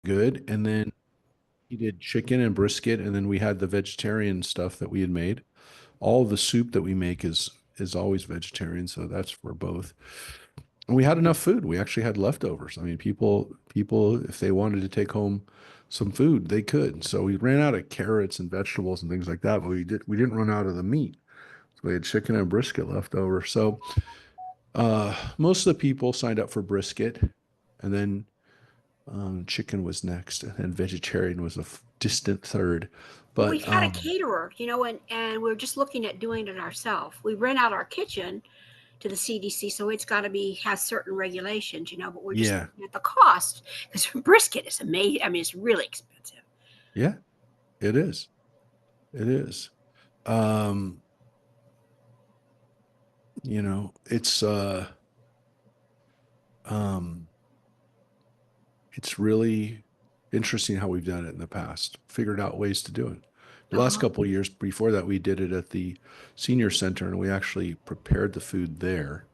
good. And then he did chicken and brisket, and then we had the vegetarian stuff that we had made. All of the soup that we make is always vegetarian, so that's for both. And we had enough food. We actually had leftovers. I mean, people, if they wanted to take home some food, they could. So we ran out of carrots and vegetables and things like that, but we didn't run out of the meat. So we had chicken and brisket left over. So most of the people signed up for brisket, and then chicken was next, and then vegetarian was a distant third. Well, we But had a caterer, and we're just looking at doing it ourselves. We rent out our kitchen to the CDC, so it's got to be has certain regulations, but we're just yeah, looking at the cost because brisket is amazing. I mean, it's really expensive. yeah, it is. It is. Um, um, it's really interesting how we've done it in the past, figured out ways to do it. The last Uh-huh. couple of years before that, we did it at the senior center, and we actually prepared the food there,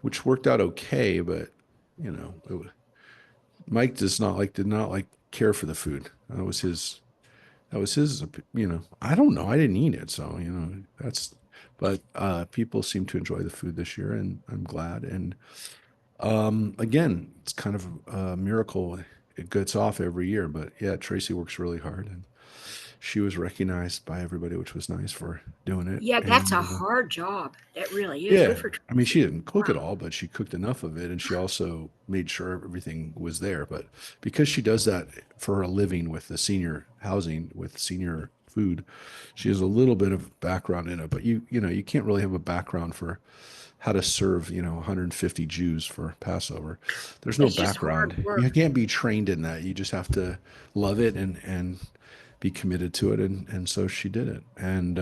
which worked out okay. But Mike did not like care for the food. That was his. I don't know. I didn't eat it, so that's. But people seem to enjoy the food this year, and I'm glad. And again, it's kind of a miracle. It gets off every year, but yeah, Tracy works really hard, and she was recognized by everybody, which was nice for doing it. Yeah, that's And a hard job. That really is. Good yeah, for I mean, she Tracy. didn't cook it Wow. all, but she cooked enough of it, and she also made sure everything was there. But because she does that for a living with the senior housing, with senior food, she has a little bit of background in it. But you can't really have a background for how to serve 150 Jews for Passover. There's no It's just hard background. You work. can't be trained in that. You just have to love it and be committed to it. And so she did it. And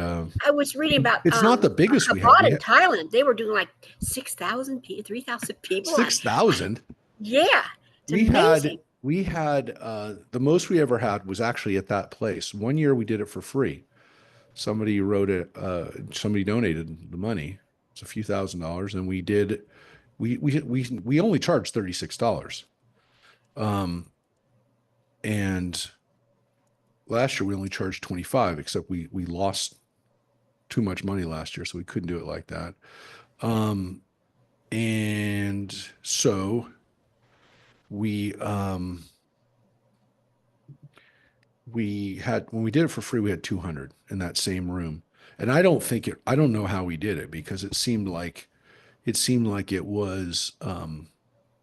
I was reading about it's not the biggest we have. Chabad We in have Thailand. They were doing like 6,000 people, 3,000 people. 6,000. Yeah, it's We had amazing. we had the most we ever had was actually at that place. One year we did it for free. Somebody wrote it. Somebody donated the money. It's a few $1,000s, and we did. We only charged $36. Um, and last year we only charged 25, except we lost too much money last year, so we couldn't do it like that. Um, and so we we had when we did it for free, we had 200 in that same room. And I don't know how we did it because it seemed like it was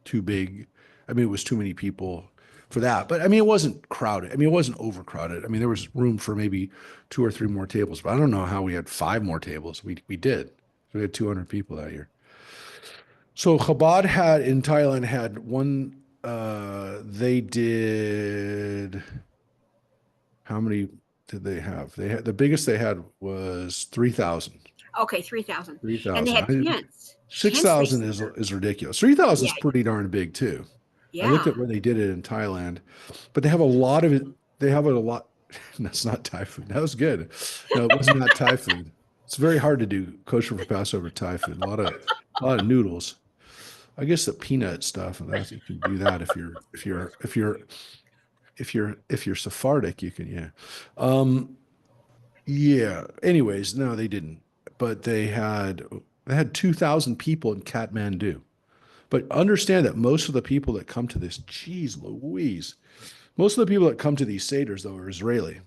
too big. I mean, it was too many people for that. But I mean, it wasn't crowded. I mean, it wasn't overcrowded. I mean, there was room for maybe two or three more tables, but I don't know how we had five more tables. We did. We had 200 people that year. So Chabad had in Thailand had one. They did. How many did they have? They had the biggest they had was 3,000. Okay, 3,000. Three And they had thousand. tents. Six Tents they thousand set is up. is ridiculous. 3,000 Yeah, is pretty darn big too. I looked yeah. at where they did it in Thailand, but they have a lot of it. They have a lot. That's not Thai food. That was good. No, it was not Thai food. It's very hard to do kosher for Passover Thai food. A lot of noodles. I guess the peanut stuff, and that you can do that if you're Sephardic, you can, yeah. Um, yeah. Anyways, no, they didn't. But they had 2,000 people in Kathmandu. But understand that most of the people that come to this, geez Louise, most of the people that come to these Seder's, though, are Israeli.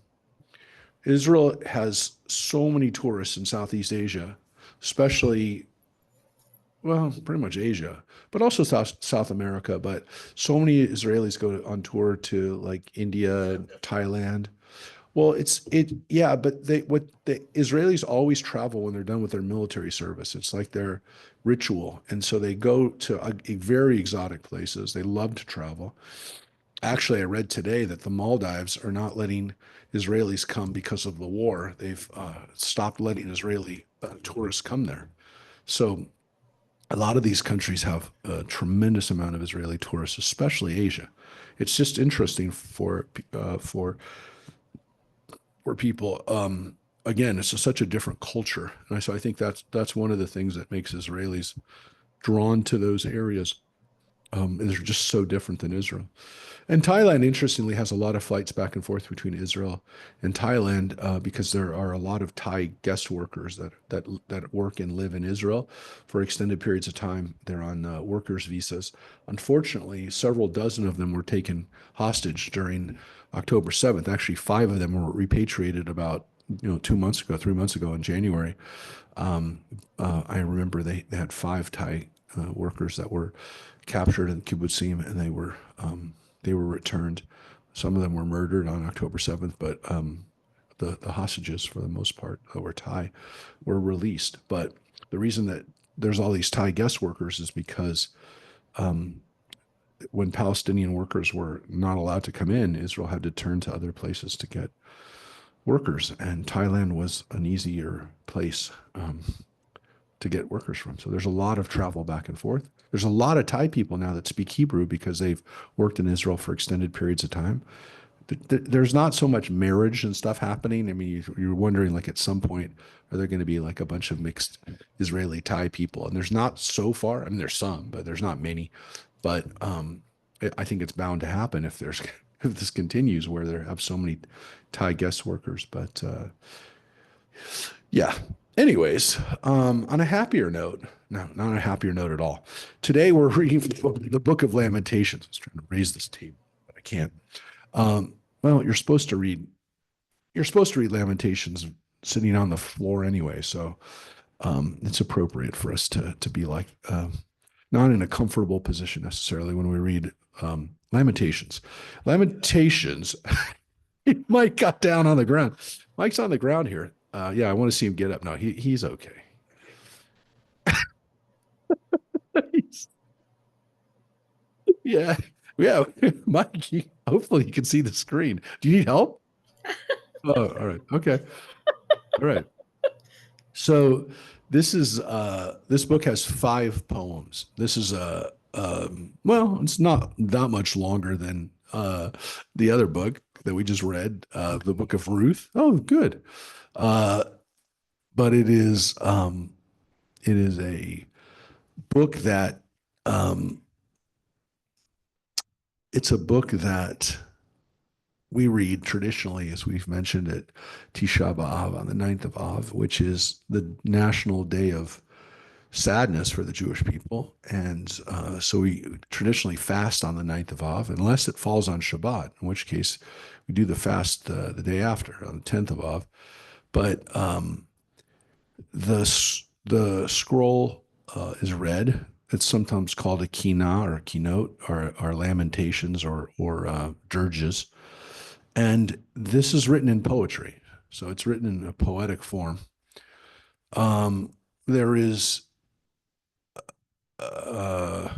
Israel has so many tourists in Southeast Asia, especially, well, pretty much Asia, but also South America. But so many Israelis go on tour to like India, Thailand. Well, yeah, but what the Israelis always travel when they're done with their military service. It's like their ritual. And so they go to very exotic places. They love to travel. Actually, I read today that the Maldives are not letting Israelis come because of the war. They've stopped letting Israeli tourists come there. So a lot of these countries have a tremendous amount of Israeli tourists, especially Asia. It's just interesting for people. Again, it's such a different culture, and so I think that's one of the things that makes Israelis drawn to those areas. They're just so different than Israel. And Thailand, interestingly, has a lot of flights back and forth between Israel and Thailand because there are a lot of Thai guest workers that work and live in Israel for extended periods of time. They're on workers' visas. Unfortunately, several dozen of them were taken hostage during October 7th. Actually, five of them were repatriated about 2 months ago, 3 months ago in January. Um, I remember they had five Thai workers that were captured in kibbutzim, and they were returned. Some of them were murdered on October 7th, but the hostages, for the most part, that were Thai, were released. But the reason that there's all these Thai guest workers is because um, when Palestinian workers were not allowed to come in, Israel had to turn to other places to get workers, and Thailand was an easier place to get workers from. So there's a lot of travel back and forth. There's a lot of Thai people now that speak Hebrew because they've worked in Israel for extended periods of time. There's not so much marriage and stuff happening. I mean, you're wondering, like, at some point, are there going to be like a bunch of mixed Israeli Thai people? And there's not so far. I mean, there's some, but there's not many. But I think it's bound to happen if there's if this continues, where there have so many Thai guest workers. But yeah. Anyways, on a happier note, no, not on a happier note at all. Today we're reading the book of Lamentations. I was trying to raise this table, but I can't. Well, you're supposed to read Lamentations sitting on the floor anyway, so it's appropriate for us to be like not in a comfortable position necessarily when we read Lamentations. Lamentations. Mike got down on the ground. Mike's on the ground here. Yeah, I want to see him get up. No, he's okay. Yeah, yeah. Mike, hopefully you can see the screen. Do you need help? Oh, all right. Okay. All right. So this book has five poems. This is well, it's not that much longer than the other book that we just read, the book of Ruth. Oh, good. Uh, but it is a book that um, it's a book that we read traditionally, as we've mentioned, at Tisha B'Av on the 9th of Av, which is the national day of sadness for the Jewish people. And so we traditionally fast on the 9th of Av, unless it falls on Shabbat, in which case we do the fast the day after, on the 10th of Av. But the scroll is read. It's sometimes called a kina or a keynote or lamentations or dirges. And this is written in poetry. So it's written in a poetic form. There is uh,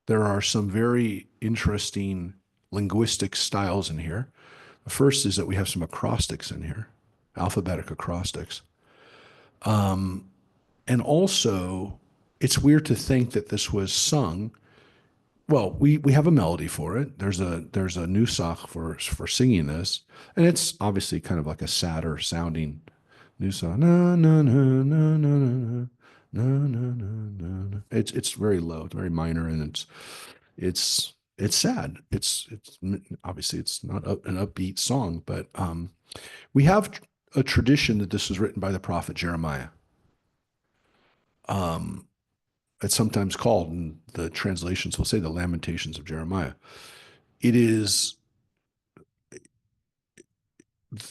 there are some very interesting linguistic styles in here. The first is that we have some acrostics in here, alphabetic acrostics. Um, and also, it's weird to think that this was sung. Well, we have a melody for it. There's a nusach for singing this, and it's obviously kind of like a sadder sounding nusach. Na na na na na na na na na na. It's very low, it's very minor, and it's sad. It's obviously it's not an upbeat song, but we have a tradition that this was written by the prophet Jeremiah. Um, it's sometimes called, and the translations will say, the Lamentations of Jeremiah. It is,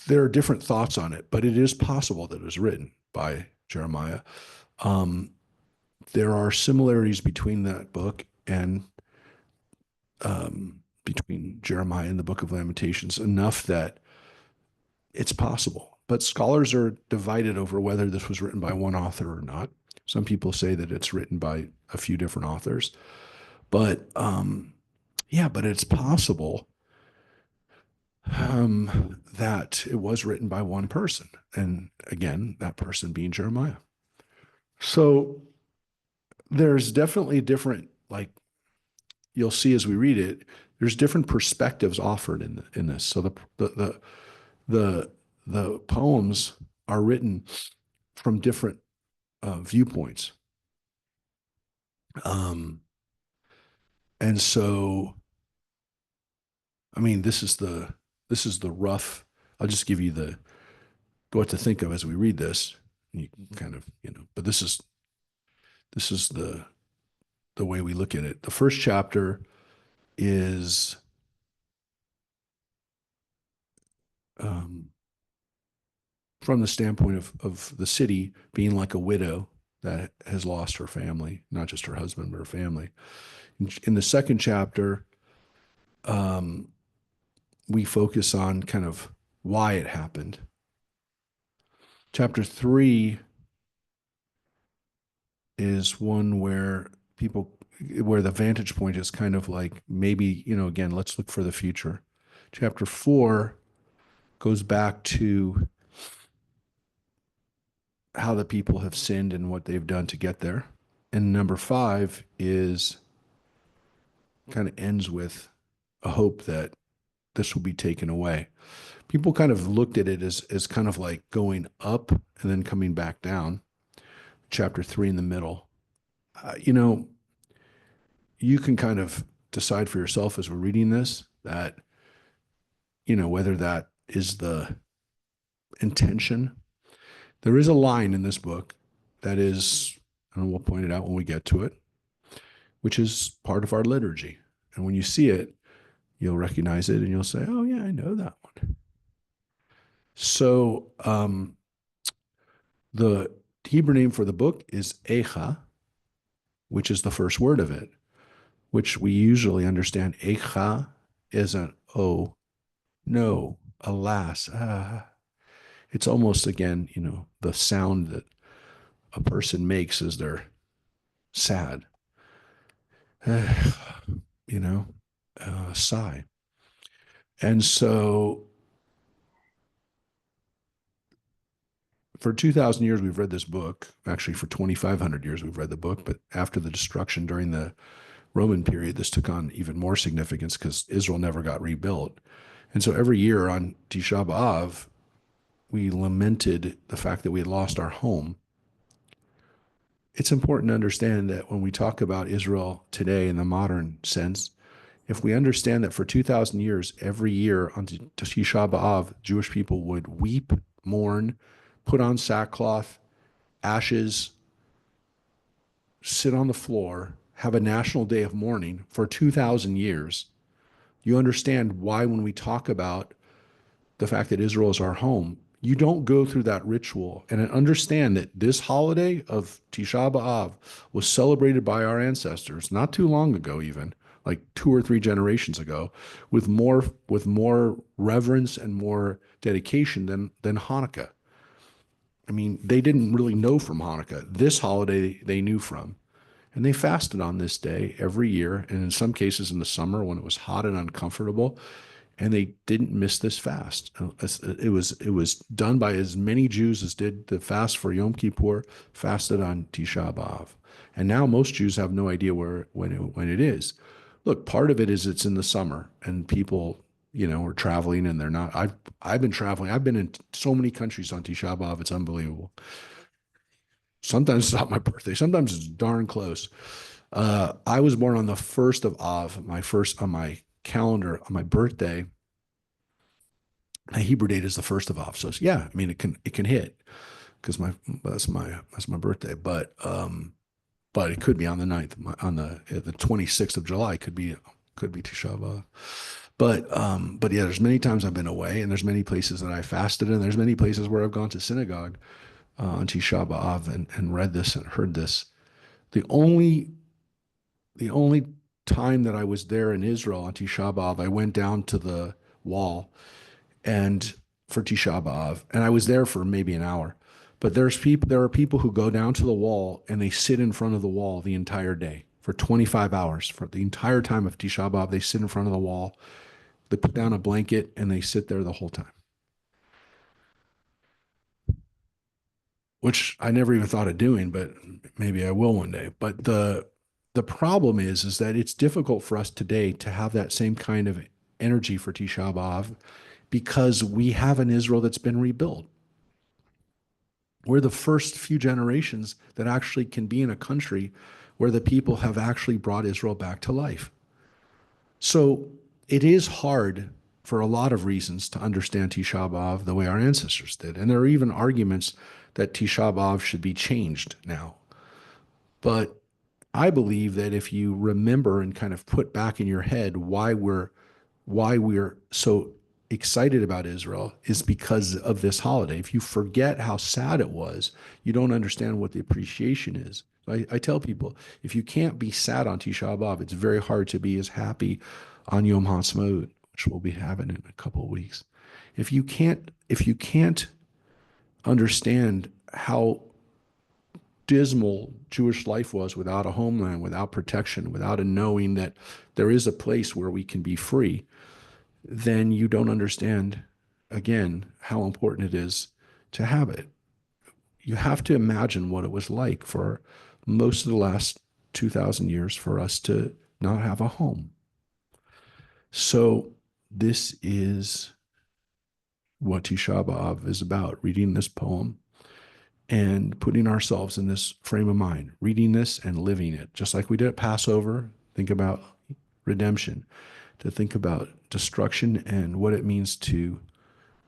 there are different thoughts on it, but it is possible that it was written by Jeremiah. Um, there are similarities between that book and between Jeremiah and the book of Lamentations, enough that it's possible. But scholars are divided over whether this was written by one author or not. Some people say that it's written by a few different authors. But yeah, but it's possible that it was written by one person. And again, that person being Jeremiah. So there's definitely different, like you'll see as we read it, there's different perspectives offered in this. So the the poems are written from different viewpoints. Um, And so, I mean, this is the rough. I'll just give you the what to think of as we read this. You can kind of, but this is the way we look at it. The first chapter is um, from the standpoint of the city being like a widow that has lost her family, not just her husband, but her family. In the second chapter, um, we focus on kind of why it happened. Chapter three is one where the vantage point is kind of like maybe, again, let's look for the future. Chapter four goes back to how the people have sinned and what they've done to get there. And number five is kind of ends with a hope that this will be taken away. People kind of looked at it as kind of like going up and then coming back down. Chapter three in the middle. You know, you can kind of decide for yourself as we're reading this that, whether that is the intention. There is a line in this book that is, and we'll point it out when we get to it, which is part of our liturgy. And when you see it, you'll recognize it and you'll say, oh, yeah, I know that one. So the Hebrew name for the book is Echa, which is the first word of it, which we usually understand Echa is an O, no, alas. It's almost, again, the sound that a person makes as they're sad, you know, sigh. And so for 2,000 years, we've read this book. Actually, for 2,500 years, we've read the book. But after the destruction during the Roman period, this took on even more significance because Israel never got rebuilt. And so every year on Tisha B'Av, we lamented the fact that we had lost our home. It's important to understand that when we talk about Israel today in the modern sense, if we understand that for 2,000 years, every year on Tisha B'Av, Jewish people would weep, mourn, put on sackcloth, ashes, sit on the floor, have a national day of mourning for 2,000 years, you understand why when we talk about the fact that Israel is our home, you don't go through that ritual and understand that this holiday of Tisha B'Av was celebrated by our ancestors not too long ago, even like 2 or 3 generations ago, with more reverence and more dedication than Hanukkah. I mean, they didn't really know from Hanukkah. This holiday they knew from. And they fasted on this day every year, and in some cases in the summer when it was hot and uncomfortable, and they didn't miss this fast. It was done by as many Jews as did the fast for Yom Kippur, fasted on Tisha B'Av. And now most Jews have no idea when it is. Look, part of it is it's in the summer, and people, are traveling, and they're not. I've been traveling. I've been in so many countries on Tisha B'Av. It's unbelievable. Sometimes it's not my birthday. Sometimes it's darn close. I was born on the first of Av, my first on my calendar on my birthday. My Hebrew date is the first of Av, so yeah, I mean it can hit because that's my birthday. But it could be on the 9th, on the 26th of July. Could be Tisha B'Av. But yeah, there's many times I've been away, and there's many places that I fasted, and there's many places where I've gone to synagogue on Tisha B'Av and read this and heard this. The only the only time that I was there in Israel on Tisha B'Av, I went down to the wall and for Tisha B'Av, and I was there for maybe an hour. But there are people who go down to the wall and they sit in front of the wall the entire day for 25 hours. For the entire time of Tisha B'Av, they sit in front of the wall. They put down a blanket and they sit there the whole time, which I never even thought of doing, but maybe I will one day. But the problem is that it's difficult for us today to have that same kind of energy for Tisha B'Av because we have an Israel that's been rebuilt. We're the first few generations that actually can be in a country where the people have actually brought Israel back to life. So it is hard for a lot of reasons to understand Tisha B'Av the way our ancestors did. And there are even arguments that Tisha B'Av should be changed now. But I believe that if you remember and kind of put back in your head why we're so excited about Israel is because of this holiday. If you forget how sad it was, you don't understand what the appreciation is. I tell people, if you can't be sad on Tisha B'Av, it's very hard to be as happy on Yom HaTzmaut, which we'll be having in a couple of weeks. If you can't understand how dismal Jewish life was without a homeland, without protection, without a knowing that there is a place where we can be free, then you don't understand, again, how important it is to have it. You have to imagine what it was like for most of the last 2,000 years for us to not have a home. So, this is what Tisha B'Av is about, reading this poem and putting ourselves in this frame of mind, reading this and living it, just like we did at Passover. Think about redemption, to think about destruction and what it means to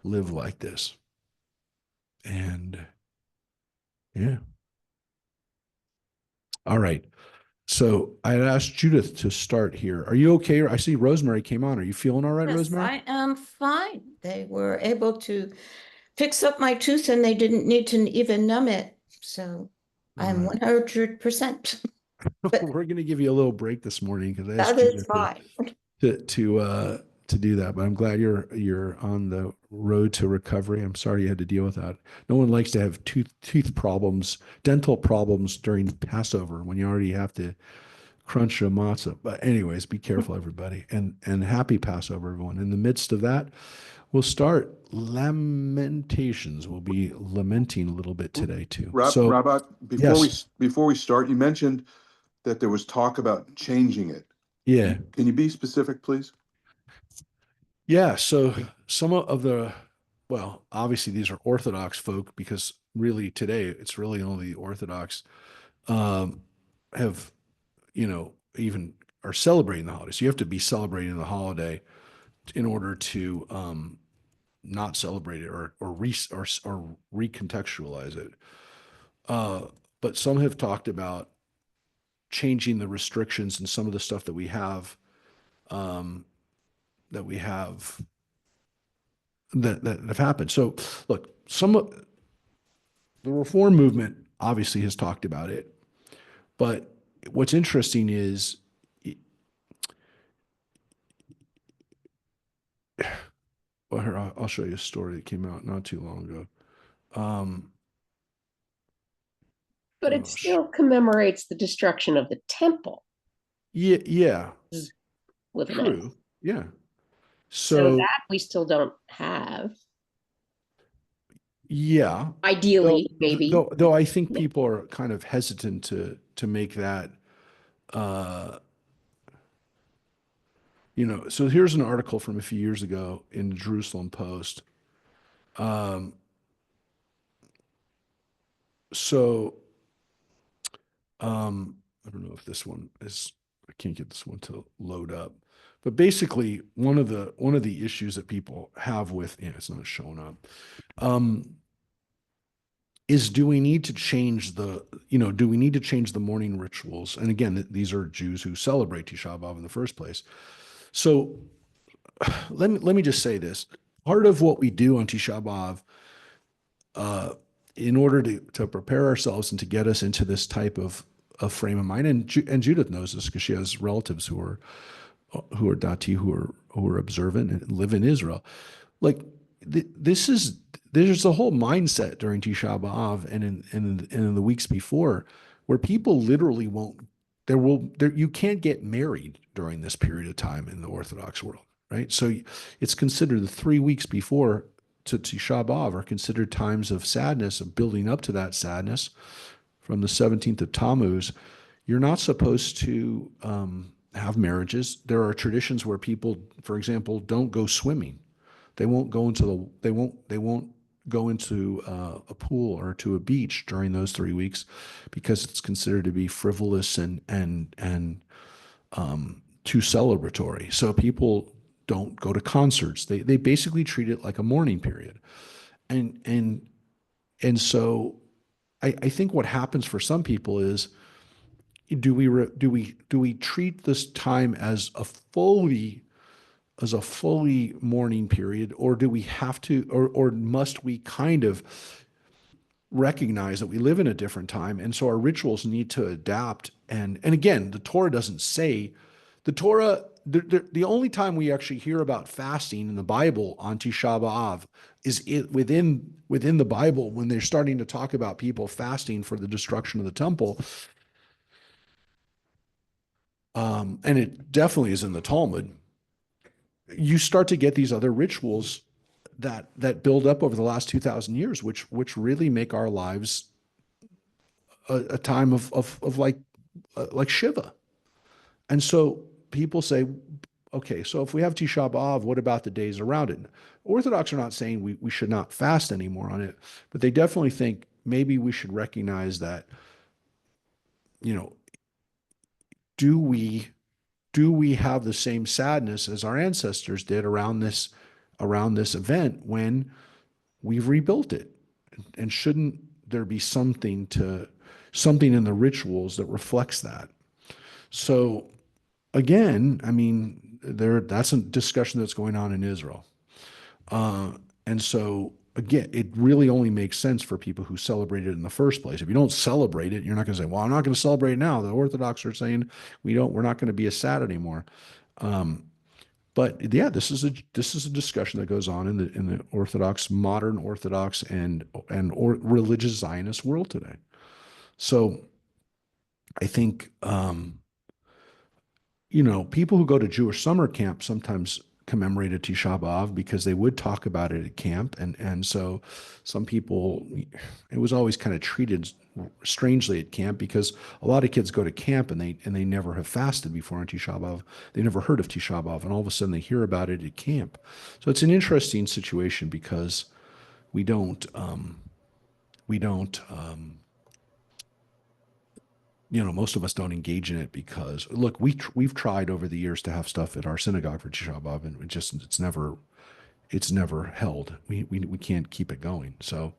live like this. And yeah. All right. So I had asked Judith to start here. Are you okay? I see Rosemary came on. Are you feeling all right, Yes, Rosemary? I am fine. They were able to fix up my tooth and they didn't need to even numb it. So I'm Right. 100%. But We're going to give you a little break this morning because I asked that is Judith fine. to do that. But I'm glad you're on the road to recovery. I'm sorry you had to deal with that. No one likes to have teeth problems, dental problems during Passover when you already have to crunch a matzah. But anyways, be careful, everybody, and happy Passover, everyone. In the midst of that, we'll start Lamentations. We'll be lamenting a little bit today too. So Robert, yes, before we start, you mentioned that there was talk about changing it. yeah, Can you be specific, please? yeah. So some of the, well, obviously these are Orthodox folk because really today it's really only the Orthodox um, have, even are celebrating the holiday. So you have to be celebrating the holiday in order to not celebrate it or recontextualize it. Uh, but some have talked about changing the restrictions and some of the stuff um, that we have that have happened. So look, some of the reform movement obviously has talked about it, but what's interesting is, well, here, I'll show you a story that came out not too long ago. Um, But it still commemorates the destruction of the temple yeah, with an S. true. Yeah. So So that we still don't have. yeah, Ideally, maybe. though I think Yeah. people are kind of hesitant to make that uh so here's an article from a few years ago in the Jerusalem Post. Um so I don't know if this one is, I can't get this one to load up. But basically one of the issues that people have with, yeah, it's not showing up. Is do we need to change the morning rituals? And again, these are Jews who celebrate Tisha B'Av in the first place. So let me just say this. Part of what we do on Tisha B'Av, in order to prepare ourselves and to get us into this type of frame of mind, and Judith knows this because she has relatives who are Dati, who are observant and live in Israel. Like there's a whole mindset during Tisha B'Av and in the weeks before where people literally won't you can't get married during this period of time in the Orthodox world, right? So it's considered the 3 weeks before to Tisha B'Av are considered times of sadness, of building up to that sadness from the 17th of Tammuz. You're not supposed to have marriages. There are traditions where people, for example, don't go swimming. They won't go into a pool or to a beach during those 3 weeks because it's considered to be frivolous and too celebratory. So people don't go to concerts. They basically treat it like a mourning period. And so I think what happens for some people is, do we treat this time as a fully mourning period, or do we have to, or must we kind of recognize that we live in a different time, and so our rituals need to adapt? And again, the Torah doesn't say, the Torah, the only time we actually hear about fasting in the Bible on Tisha B'Av is within the Bible, when they're starting to talk about people fasting for the destruction of the temple. And it definitely is in the Talmud. You start to get these other rituals that build up over the last 2,000 years, which really make our lives a time of like Shiva. And so people say, okay, so if we have Tisha B'Av, what about the days around it? Orthodox are not saying we should not fast anymore on it, but they definitely think maybe we should recognize that, do we have the same sadness as our ancestors did around this event when we've rebuilt it? And shouldn't there be something in the rituals that reflects that? So again, I mean, that's a discussion that's going on in Israel. And so again, it really only makes sense for people who celebrate it in the first place. If you don't celebrate it, you're not going to say, well, I'm not going to celebrate it now. The Orthodox are saying we're not going to be as sad anymore. But yeah, this is a discussion that goes on in the Orthodox, modern Orthodox, and religious Zionist world today. So I think people who go to Jewish summer camp sometimes commemorated Tisha B'Av because they would talk about it at camp. And so some people, it was always kind of treated strangely at camp, because a lot of kids go to camp and they never have fasted before on Tisha B'Av. They never heard of Tisha B'Av, and all of a sudden they hear about it at camp. So it's an interesting situation, because we don't most of us don't engage in it, because look, we've tried over the years to have stuff at our synagogue for Tisha B'Av, and it's never held. We can't keep it going, so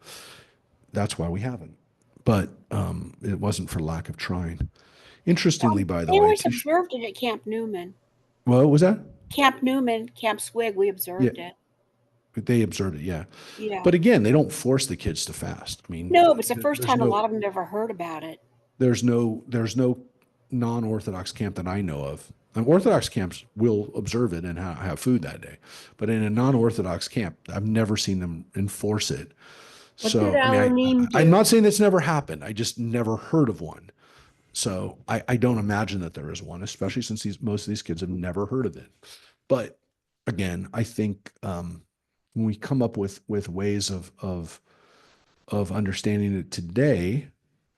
that's why we haven't. But it wasn't for lack of trying. Interestingly, by the They way, always observed it at Camp Newman. what was that? Camp Newman, Camp Swig, we observed it. They observed it, yeah. Yeah. But again, they don't force the kids to fast. I mean, No, but it's the first there's time a no- lot of them never heard about it. there's no non-Orthodox camp that I know of. And Orthodox camps will observe it and have food that day, but in a non-Orthodox camp, I've never seen them enforce it. What So did I mean, Alanim do? I'm not saying that's never happened. I just never heard of one. So I don't imagine that there is one, especially since most of these kids have never heard of it. But again, I think when we come up with ways of understanding it today,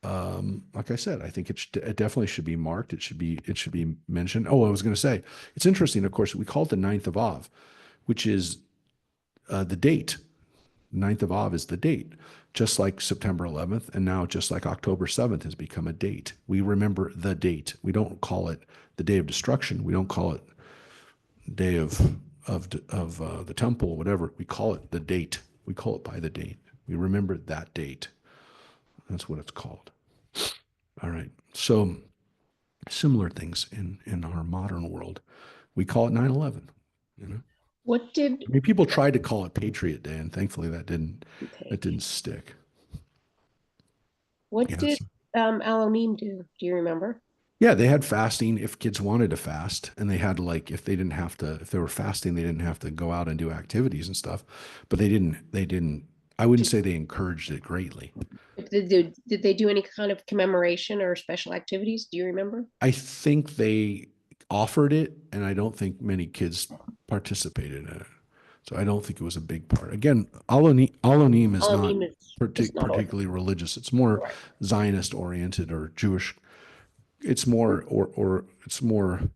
like I said, I think it definitely should be marked. It should be mentioned. Oh, I was going to say, it's interesting. Of course, we call it the 9th of Av, which is the date. 9th of Av is the date, just like September 11th, and now just like October 7th has become a date. We remember the date. We don't call it the day of destruction. We don't call it day of the temple, whatever. We call it the date. We call it by the date. We remember that date. That's what it's called. All right. So similar things in our modern world. We call it 9/11. What did I mean, people tried to call it Patriot Day, and thankfully that didn't stick. what Yeah, did Alanim do? Do you remember? Yeah, they had fasting if kids wanted to fast, and they had, like, if they were fasting, they didn't have to go out and do activities and stuff, but they didn't, I wouldn't say they encouraged it greatly. Did they do any kind of commemoration or special activities? Do you remember? I think they offered it, and I don't think many kids participated in it. So I don't think it was a big part. Again, Alonim is not Alanim is not particularly religious. It's more Right. Zionist oriented or Jewish. It's more or it's more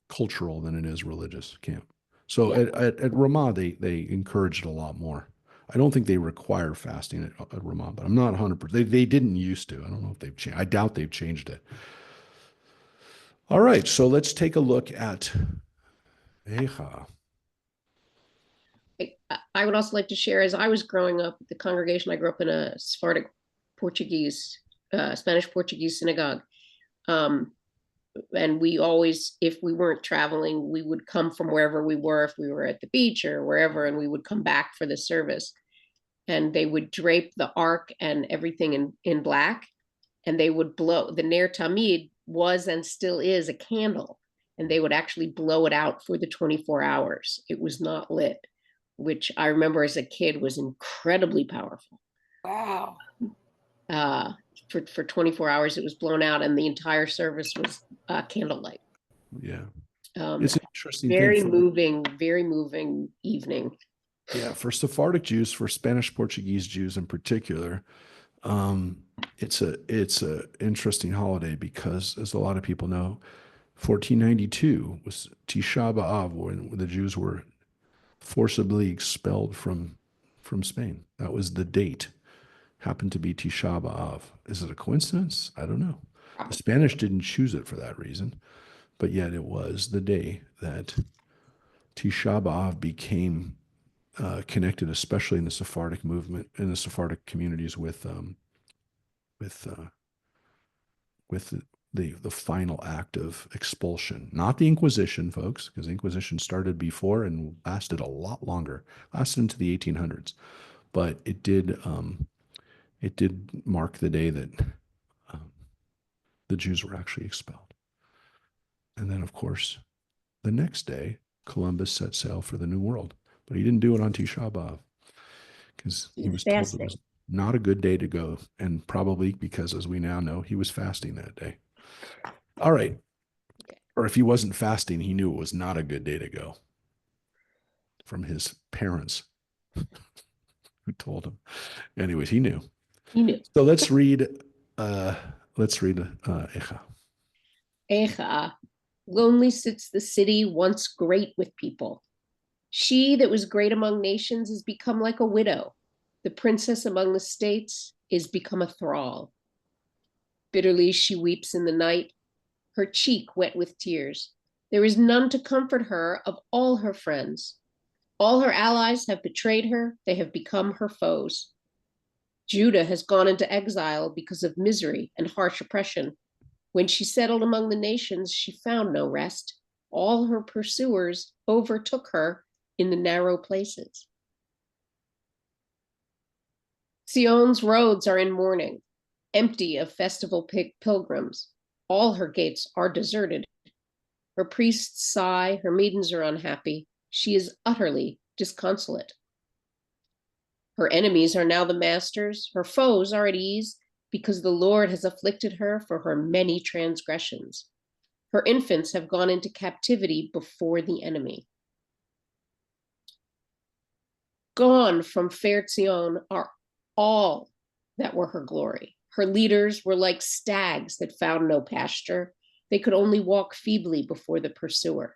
cultural than it is religious camp. So Yeah. at Ramah, they encouraged a lot more. I don't think they require fasting at Ramah, but I'm not 100%. They didn't used to. I don't know if they've changed. I doubt they've changed it. All right, so let's take a look at Echa. I would also like to share, as I was growing up, the congregation, I grew up in a Sephardic Portuguese, Spanish Portuguese synagogue. And we always, if we weren't traveling, we would come from wherever we were, if we were at the beach or wherever, and we would come back for the service. And they would drape the ark and everything in black, and they would blow. The Ner Tamid was and still is a candle, and they would actually blow it out for the 24 hours. It was not lit, which I remember as a kid was incredibly powerful. Wow. For 24 hours, it was blown out, and the entire service was candlelight. Yeah. It's an interesting Very thing. very moving evening. Yeah, for Sephardic Jews, for Spanish Portuguese Jews in particular, it's a interesting holiday because, as a lot of people know, 1492 was Tisha B'Av, when the Jews were forcibly expelled from Spain. That was the date. Happened to be Tisha B'Av. Is it a coincidence? I don't know. The Spanish didn't choose it for that reason, but yet it was the day that Tisha B'Av became connected, especially in the Sephardic movement, in the Sephardic communities, with the final act of expulsion, not the Inquisition, folks, because the Inquisition started before and lasted a lot longer, lasted into the 1800s, but it did mark the day that the Jews were actually expelled. And then, of course, the next day, Columbus set sail for the New World, but he didn't do it on Tisha B'Av because he was told it was not a good day to go, and probably because, as we now know, he was fasting that day. All right. Or if he wasn't fasting, he knew it was not a good day to go from his parents who told him. Anyways, he knew. He knew. So let's read Echa. Echa, lonely sits the city once great with people. She that was great among nations is become like a widow. The princess among the states is become a thrall. Bitterly she weeps in the night, her cheek wet with tears. There is none to comfort her of all her friends. All her allies have betrayed her, they have become her foes. Judah has gone into exile because of misery and harsh oppression. When she settled among the nations, she found no rest. All her pursuers overtook her in the narrow places. Sion's roads are in mourning, empty of festival pilgrims. All her gates are deserted. Her priests sigh, her maidens are unhappy. She is utterly disconsolate. Her enemies are now the masters, her foes are at ease, because the Lord has afflicted her for her many transgressions. Her infants have gone into captivity before the enemy. Gone from fair Zion are all that were her glory. Her leaders were like stags that found no pasture. They could only walk feebly before the pursuer.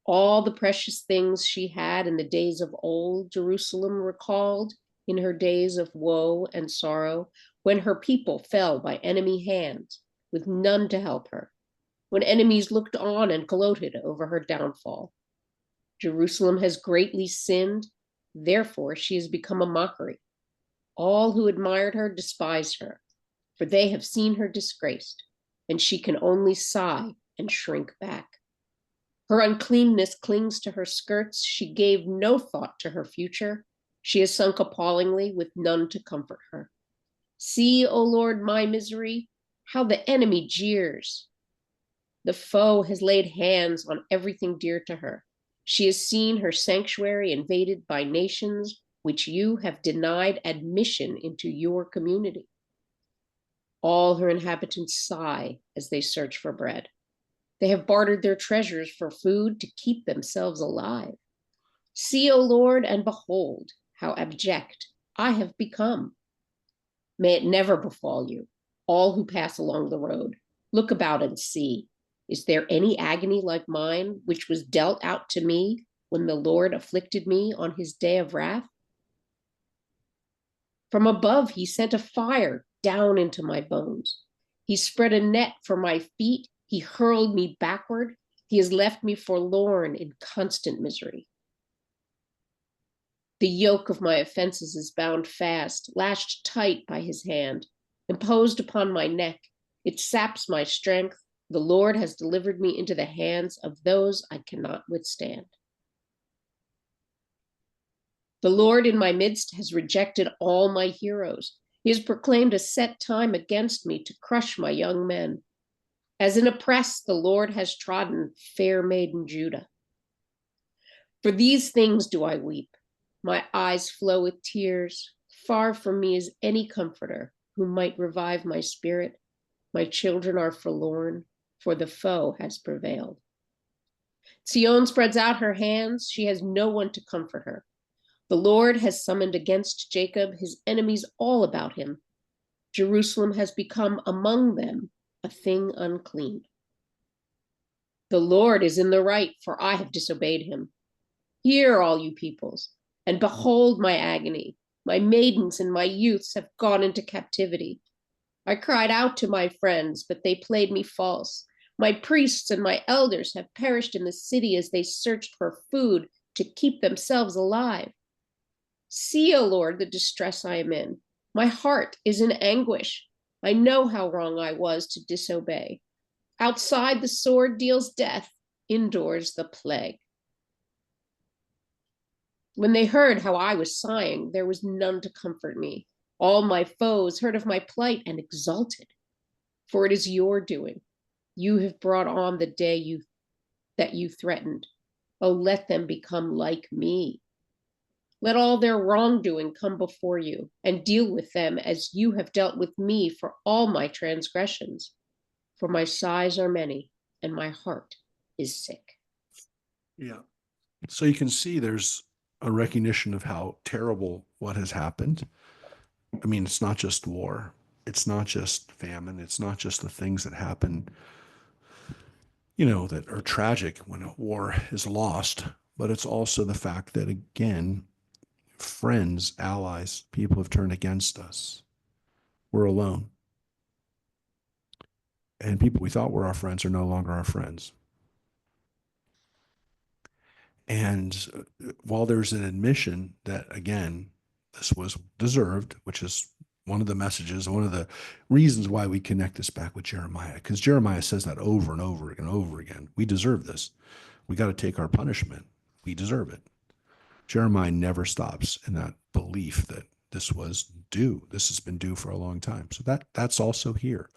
All the precious things she had in the days of old, Jerusalem recalled in her days of woe and sorrow, when her people fell by enemy hands, with none to help her, when enemies looked on and gloated over her downfall. Jerusalem has greatly sinned, therefore she has become a mockery. All who admired her despise her, for they have seen her disgraced, and she can only sigh and shrink back. Her uncleanness clings to her skirts. She gave no thought to her future. She has sunk appallingly with none to comfort her. See, O Lord, my misery, how the enemy jeers. The foe has laid hands on everything dear to her. She has seen her sanctuary invaded by nations which you have denied admission into your community. All her inhabitants sigh as they search for bread. They have bartered their treasures for food to keep themselves alive. See, O Lord, and behold how abject I have become. May it never befall you, all who pass along the road. Look about and see. Is there any agony like mine, which was dealt out to me when the Lord afflicted me on his day of wrath? From above, he sent a fire down into my bones. He spread a net for my feet. He hurled me backward. He has left me forlorn in constant misery. The yoke of my offenses is bound fast, lashed tight by his hand, imposed upon my neck. It saps my strength. The Lord has delivered me into the hands of those I cannot withstand. The Lord in my midst has rejected all my heroes. He has proclaimed a set time against me to crush my young men. As in a press, the Lord has trodden fair maiden Judah. For these things do I weep. My eyes flow with tears. Far from me is any comforter who might revive my spirit. My children are forlorn, for the foe has prevailed. Sion spreads out her hands. She has no one to comfort her. The Lord has summoned against Jacob his enemies all about him. Jerusalem has become among them a thing unclean. The Lord is in the right, for I have disobeyed him. Hear, all you peoples, and behold my agony. My maidens and my youths have gone into captivity. I cried out to my friends, but they played me false. My priests and my elders have perished in the city as they searched for food to keep themselves alive. See, O Lord, the distress I am in. My heart is in anguish. I know how wrong I was to disobey. Outside the sword deals death, indoors the plague. When they heard how I was sighing, there was none to comfort me. All my foes heard of my plight and exulted. For it is your doing. You have brought on the day that you threatened. Oh, let them become like me. Let all their wrongdoing come before you, and deal with them as you have dealt with me for all my transgressions. For my sighs are many, and my heart is sick. Yeah. So you can see there's a recognition of how terrible what has happened. I mean, it's not just war. It's not just famine. It's not just the things that happen, that are tragic when a war is lost, but it's also the fact that, again, friends, allies, people have turned against us. We're alone. And people we thought were our friends are no longer our friends. And while there's an admission that, again, this was deserved, which is one of the messages, one of the reasons why we connect this back with Jeremiah, because Jeremiah says that over and over and over again. We deserve this. We got to take our punishment. We deserve it. Jeremiah never stops in that belief that this was due. This has been due for a long time. So that's also here.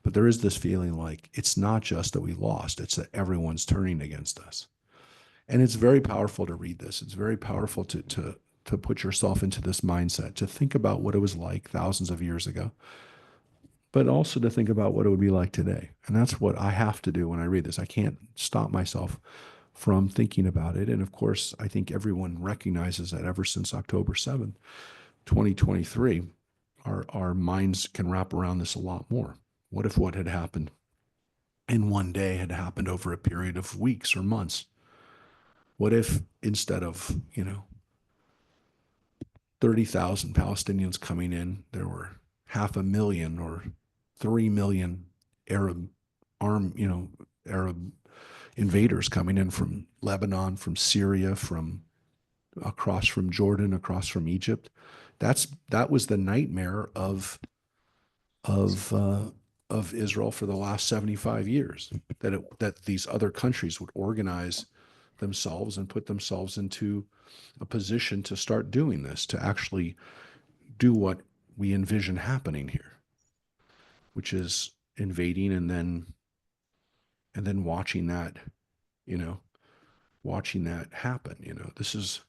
But there is this feeling like it's not just that we lost, it's that everyone's turning against us. And it's very powerful to read this. It's very powerful to put yourself into this mindset, to think about what it was like thousands of years ago, but also to think about what it would be like today. And that's what I have to do when I read this. I can't stop myself from thinking about it. And of course, I think everyone recognizes that ever since October 7th, 2023, our minds can wrap around this a lot more. What if what had happened in one day had happened over a period of weeks or months? What if instead of, 30,000 Palestinians coming in, there were 500,000 or 3 million Arab Arab invaders coming in from Lebanon, from Syria, from across from Jordan, across from Egypt? That was the nightmare of Israel for the last 75 years, that these other countries would organize themselves and put themselves into a position to start doing this, to actually do what we envision happening here, which is invading and then watching that, happen. This is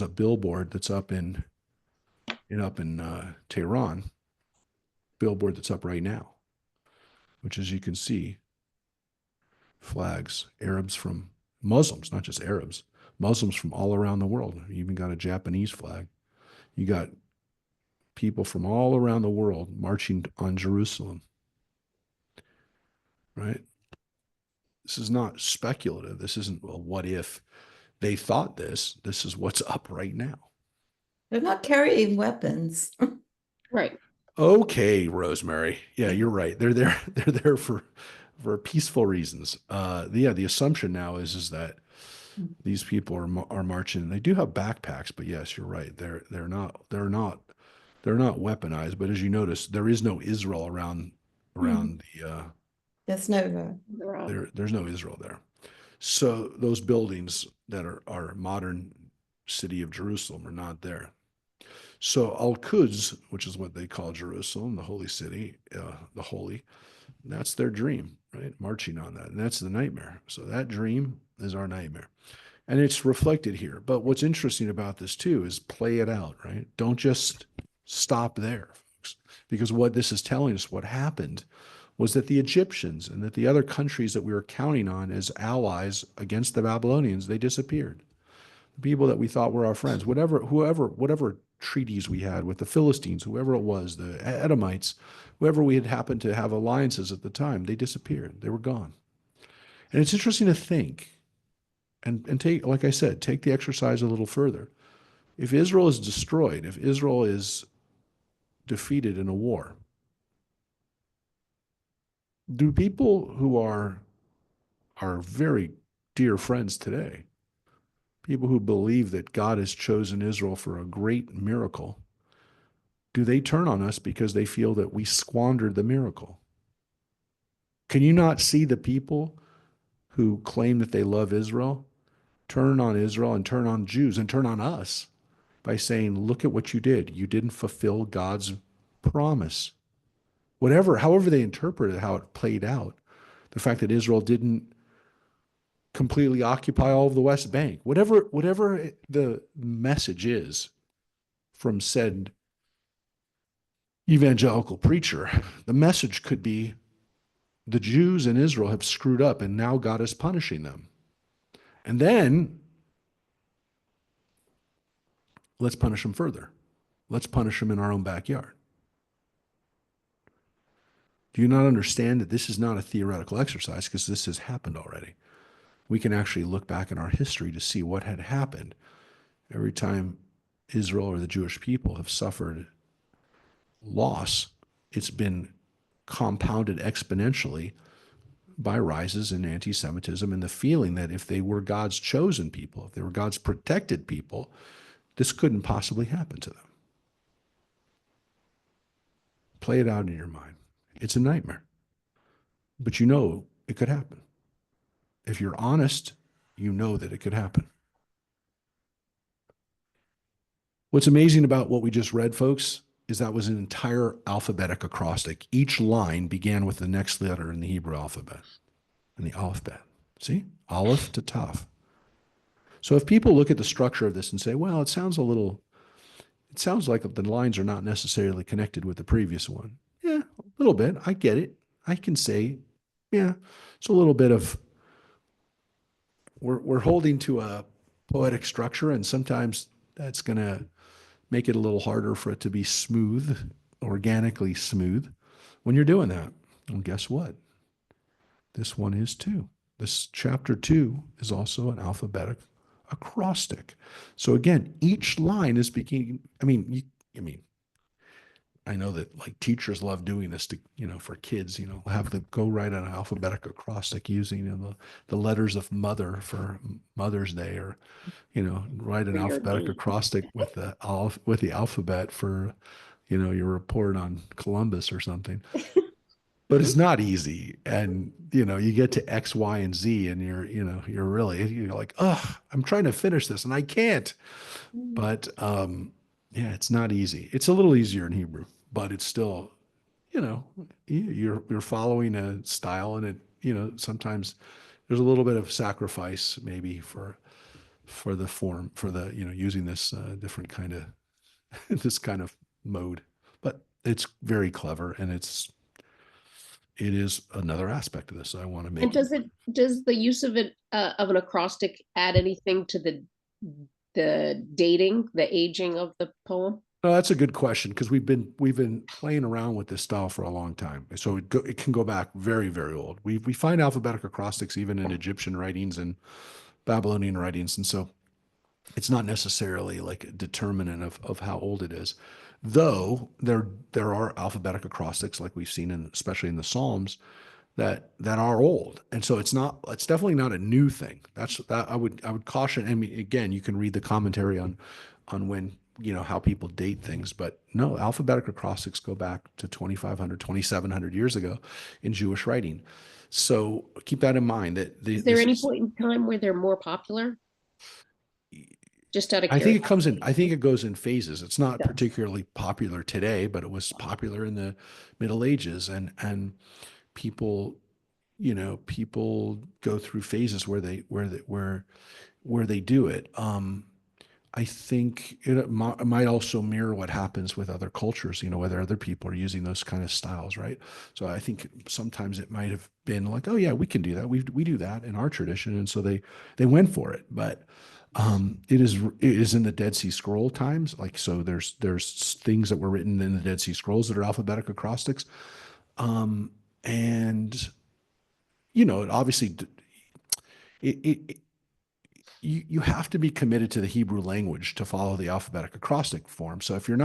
a billboard that's up in Tehran, billboard that's up right now, which, as you can see, flags, Muslims, not just Arabs, Muslims from all around the world. You even got a Japanese flag. You got people from all around the world marching on Jerusalem, right? This is not speculative. This isn't, well, what if they thought this? This is what's up right now. They're not carrying weapons. Right. Okay, Rosemary. Yeah, you're right. They're there. They're there for peaceful reasons. The assumption now is that these people are marching. They do have backpacks, but yes, you're right. They're not weaponized. But as you notice, there is no Israel around the There's no, They're out. there's no Israel there. So those buildings that are modern city of Jerusalem are not there. So Al-Quds, which is what they call Jerusalem, the holy city, the holy, that's their dream, right? Marching on that. And that's the nightmare. So that dream is our nightmare. And it's reflected here. But what's interesting about this too is play it out, right? Don't just stop there, folks. Because what this is telling us, what happened was that the Egyptians and that the other countries that we were counting on as allies against the Babylonians, they disappeared. The people that we thought were our friends, whatever treaties we had with the Philistines, whoever it was, the Edomites, whoever we had happened to have alliances at the time, they disappeared. They were gone. And it's interesting to think and take, like I said, take the exercise a little further. If Israel is destroyed, if Israel is defeated in a war, do people who are very dear friends today, people who believe that God has chosen Israel for a great miracle, do they turn on us because they feel that we squandered the miracle? Can you not see the people who claim that they love Israel turn on Israel and turn on Jews and turn on us by saying, look at what you did. You didn't fulfill God's promise. However they interpreted how it played out, the fact that Israel didn't completely occupy all of the West Bank, whatever the message is from said evangelical preacher, the message could be the Jews in Israel have screwed up and now God is punishing them. And then let's punish them further. Let's punish them in our own backyard. Do you not understand that this is not a theoretical exercise because this has happened already? We can actually look back in our history to see what had happened every time Israel or the Jewish people have suffered loss. It's been compounded exponentially by rises in anti-Semitism and the feeling that if they were God's chosen people, if they were God's protected people, this couldn't possibly happen to them. Play it out in your mind. It's a nightmare, but you know it could happen. If you're honest, you know that it could happen. What's amazing about what we just read, folks, is that was an entire alphabetic acrostic. Each line began with the next letter in the Hebrew alphabet, in the alphabet. See? Aleph to Tav. So if people look at the structure of this and say, well, it sounds like the lines are not necessarily connected with the previous one. Yeah, a little bit. I get it. I can say, yeah, it's a little bit of, we're holding to a poetic structure, and sometimes that's going to make it a little harder for it to be smooth, organically smooth when you're doing that. And guess what? This one is too. This chapter 2 is also an alphabetic acrostic. So again, each line is beginning. I know that like teachers love doing this to, for kids, have them go write an alphabetic acrostic using the letters of mother for Mother's Day, or, write an alphabetic acrostic with the alphabet for, your report on Columbus or something. But it's not easy. And, you get to X, Y, and Z and you're like, oh, I'm trying to finish this and I can't. But yeah, it's not easy. It's a little easier in Hebrew, but it's still, you're following a style, and it, sometimes there's a little bit of sacrifice maybe for the form, for the, using this different kind of, this kind of mode. But it's very clever, and it is another aspect of this I want to make. And does the use of an acrostic add anything to the dating, the aging of the poem? No, that's a good question, because we've been playing around with this style for a long time. So it can go back very, very old. We find alphabetic acrostics even in Egyptian writings and Babylonian writings, and so It's not necessarily like a determinant of how old it is, though there are alphabetic acrostics like we've seen in, especially in the Psalms, that are old. And so it's definitely not a new thing. That's that I would caution. I mean, again, you can read the commentary on when, how people date things, but no, alphabetic acrostics go back to 2,500, 2,700 years ago in Jewish writing. So keep that in mind that Is there any point in time where they're more popular? Just out of I think curiosity. I think it goes in phases. It's not Yeah. particularly popular today, but it was popular in the Middle Ages, and people, people go through phases where they do it. I think it might also mirror what happens with other cultures, whether other people are using those kind of styles, right? So I think sometimes it might have been like, oh yeah, we can do that. We do that in our tradition, and so they went for it. But it is in the Dead Sea Scroll times, like, so there's things that were written in the Dead Sea Scrolls that are alphabetic acrostics, and it obviously it you have to be committed to the Hebrew language to follow the alphabetic acrostic form. So if your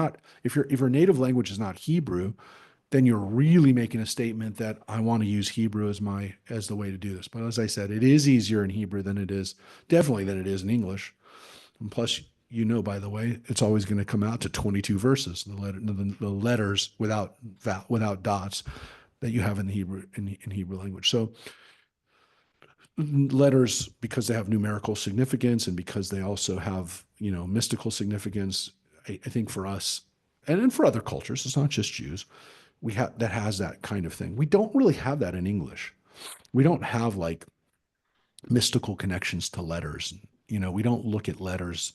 native language is not Hebrew, then you're really making a statement that I want to use Hebrew as the way to do this. But as I said, it is easier in Hebrew than it is in English. And plus, by the way, it's always going to come out to 22 verses, the letters without dots that you have in the Hebrew language. So letters, because they have numerical significance and because they also have, mystical significance, I think for us and for other cultures, it's not just Jews, that has that kind of thing. We don't really have that in English. We don't have like mystical connections to letters. We don't look at letters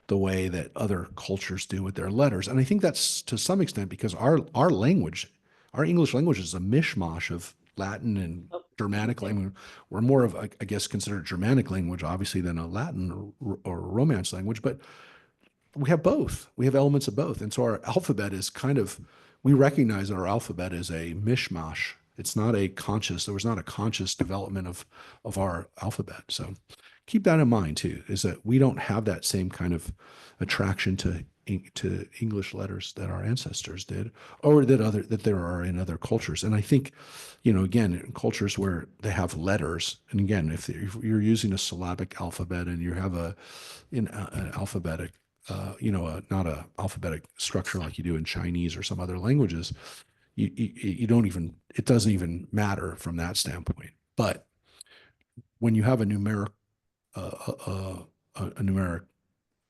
the way that other cultures do with their letters. And I think that's to some extent because our language, our English language is a mishmash of Latin and Germanic language. We're more of, I guess, considered Germanic language, obviously, than a Latin or Romance language, but we have both. We have elements of both. And so our alphabet is we recognize that our alphabet is a mishmash. There was not a conscious development of our alphabet. So keep that in mind too, is that we don't have that same kind of attraction to English letters that our ancestors did, or that there are in other cultures. And I think, again, in cultures where they have letters, and again, if you're using a syllabic alphabet and you have an alphabetic, not a alphabetic structure like you do in Chinese or some other languages, you don't even, it doesn't even matter from that standpoint. But when you have a numeric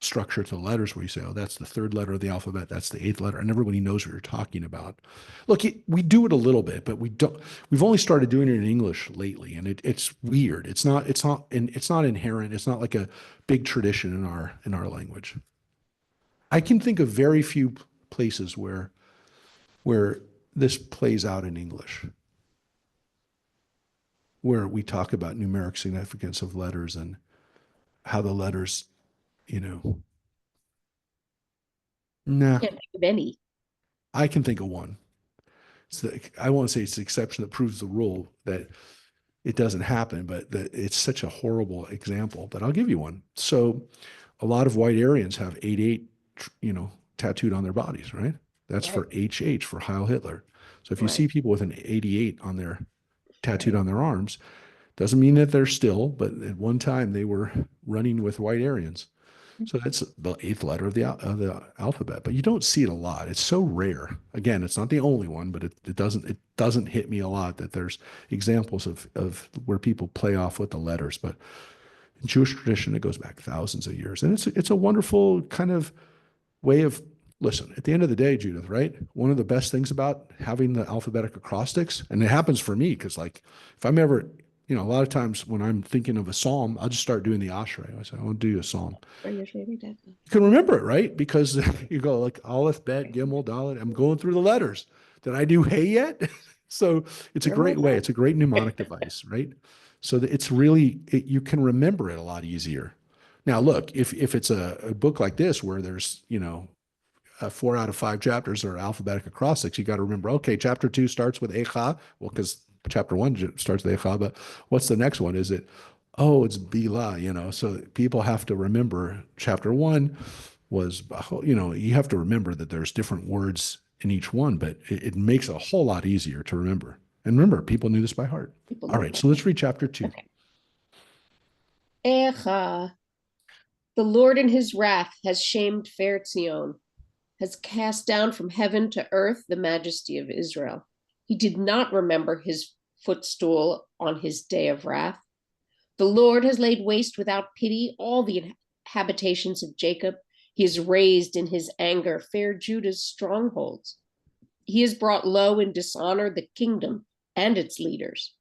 structure to the letters where you say, oh, that's the third letter of the alphabet, that's the eighth letter, and everybody knows what you're talking about. Look, we do it a little bit, but we've only started doing it in English lately, and it's weird. It's not inherent. It's not like a big tradition in our language. I can think of very few places where this plays out in English, where we talk about numeric significance of letters and how the letters, nah, Can't think of any. I can think of one. I won't say it's the exception that proves the rule that it doesn't happen, but it's such a horrible example. But I'll give you one. So a lot of white Aryans have 88, tattooed on their bodies, right? That's Right. for HH, for Heil Hitler. So if you Right. see people with an 88 on their tattooed on their arms, doesn't mean that they're still, but at one time they were running with white Aryans. So that's the eighth letter of the alphabet, but you don't see it a lot. It's so rare. Again, it's not the only one, but it doesn't hit me a lot that there's examples of where people play off with the letters. But in Jewish tradition, it goes back thousands of years, and it's a wonderful kind of way of, listen, at the end of the day, Judith, right? One of the best things about having the alphabetic acrostics, and it happens for me, because like if I'm ever, a lot of times when I'm thinking of a psalm, I'll just start doing the Ashrei. I say, I want to do a psalm. You can remember it, right? Because you go like Aleph, Bet, Gimel, Dalet. I'm going through the letters. Did I do Hey yet? So it's a great way. It's a great mnemonic device, right? So that it's really, you can remember it a lot easier. Now, look, if it's a book like this where there's, 4 out of 5 chapters are alphabetic acrostics, you got to remember, okay, chapter 2 starts with Echa. Well, because chapter 1 starts with Echa, but what's the next one? Is it oh, it's Bila, so people have to remember chapter one was, you have to remember that there's different words in each one, but it makes it a whole lot easier to remember. And remember, people knew this by heart. People All knew right, by so let's read chapter two. Okay. Echa, the Lord in his wrath has shamed Fair Zion, has cast down from heaven to earth the majesty of Israel. He did not remember his footstool on his day of wrath. The Lord has laid waste without pity all the habitations of Jacob. He has raised in his anger fair Judah's strongholds. He has brought low in dishonor the kingdom and its leaders.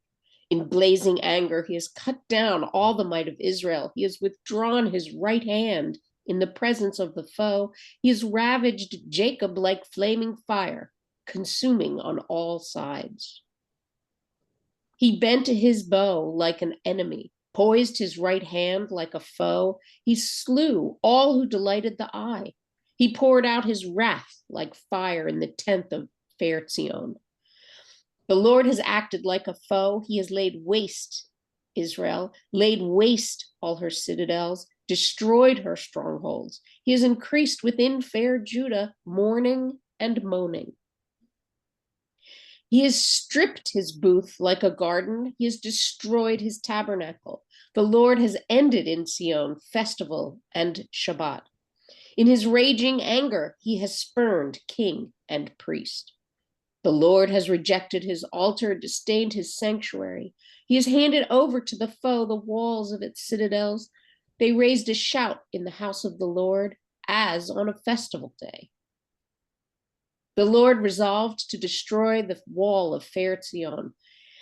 In blazing anger, he has cut down all the might of Israel. He has withdrawn his right hand in the presence of the foe. He has ravaged Jacob like flaming fire, consuming on all sides. He bent his bow like an enemy, poised his right hand like a foe. He slew all who delighted the eye. He poured out his wrath like fire in the tent of Fair Zion. The Lord has acted like a foe. He has laid waste Israel, laid waste all her citadels, destroyed her strongholds. He has increased within fair Judah mourning and moaning. He has stripped his booth like a garden. He has destroyed his tabernacle. The Lord has ended in Sion festival and Shabbat. In his raging anger, he has spurned king and priest. The Lord has rejected his altar, disdained his sanctuary. He has handed over to the foe the walls of its citadels. They raised a shout in the house of the Lord as on a festival day. The Lord resolved to destroy the wall of Fair Zion.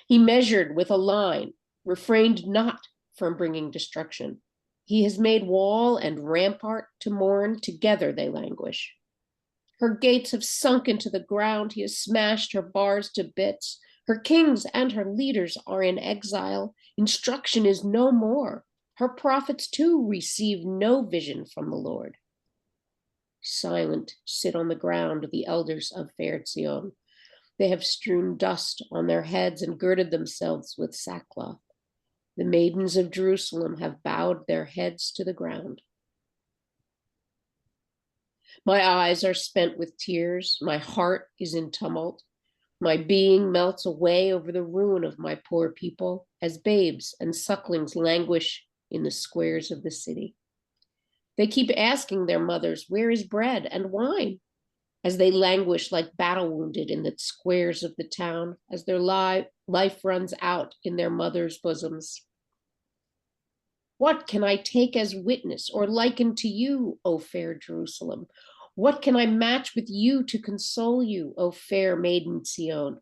He measured with a line, refrained not from bringing destruction. He has made wall and rampart to mourn, together they languish. Her gates have sunk into the ground. He has smashed her bars to bits. Her kings and her leaders are in exile. Instruction is no more. Her prophets too receive no vision from the Lord. Silent sit on the ground the elders of Fair Zion. They have strewn dust on their heads and girded themselves with sackcloth. The maidens of Jerusalem have bowed their heads to the ground. My eyes are spent with tears. My heart is in tumult. My being melts away over the ruin of my poor people as babes and sucklings languish in the squares of the city. They keep asking their mothers, where is bread and wine? As they languish like battle wounded in the squares of the town, as their life runs out in their mothers' bosoms. What can I take as witness or liken to you, O fair Jerusalem? What can I match with you to console you, O fair maiden Zion?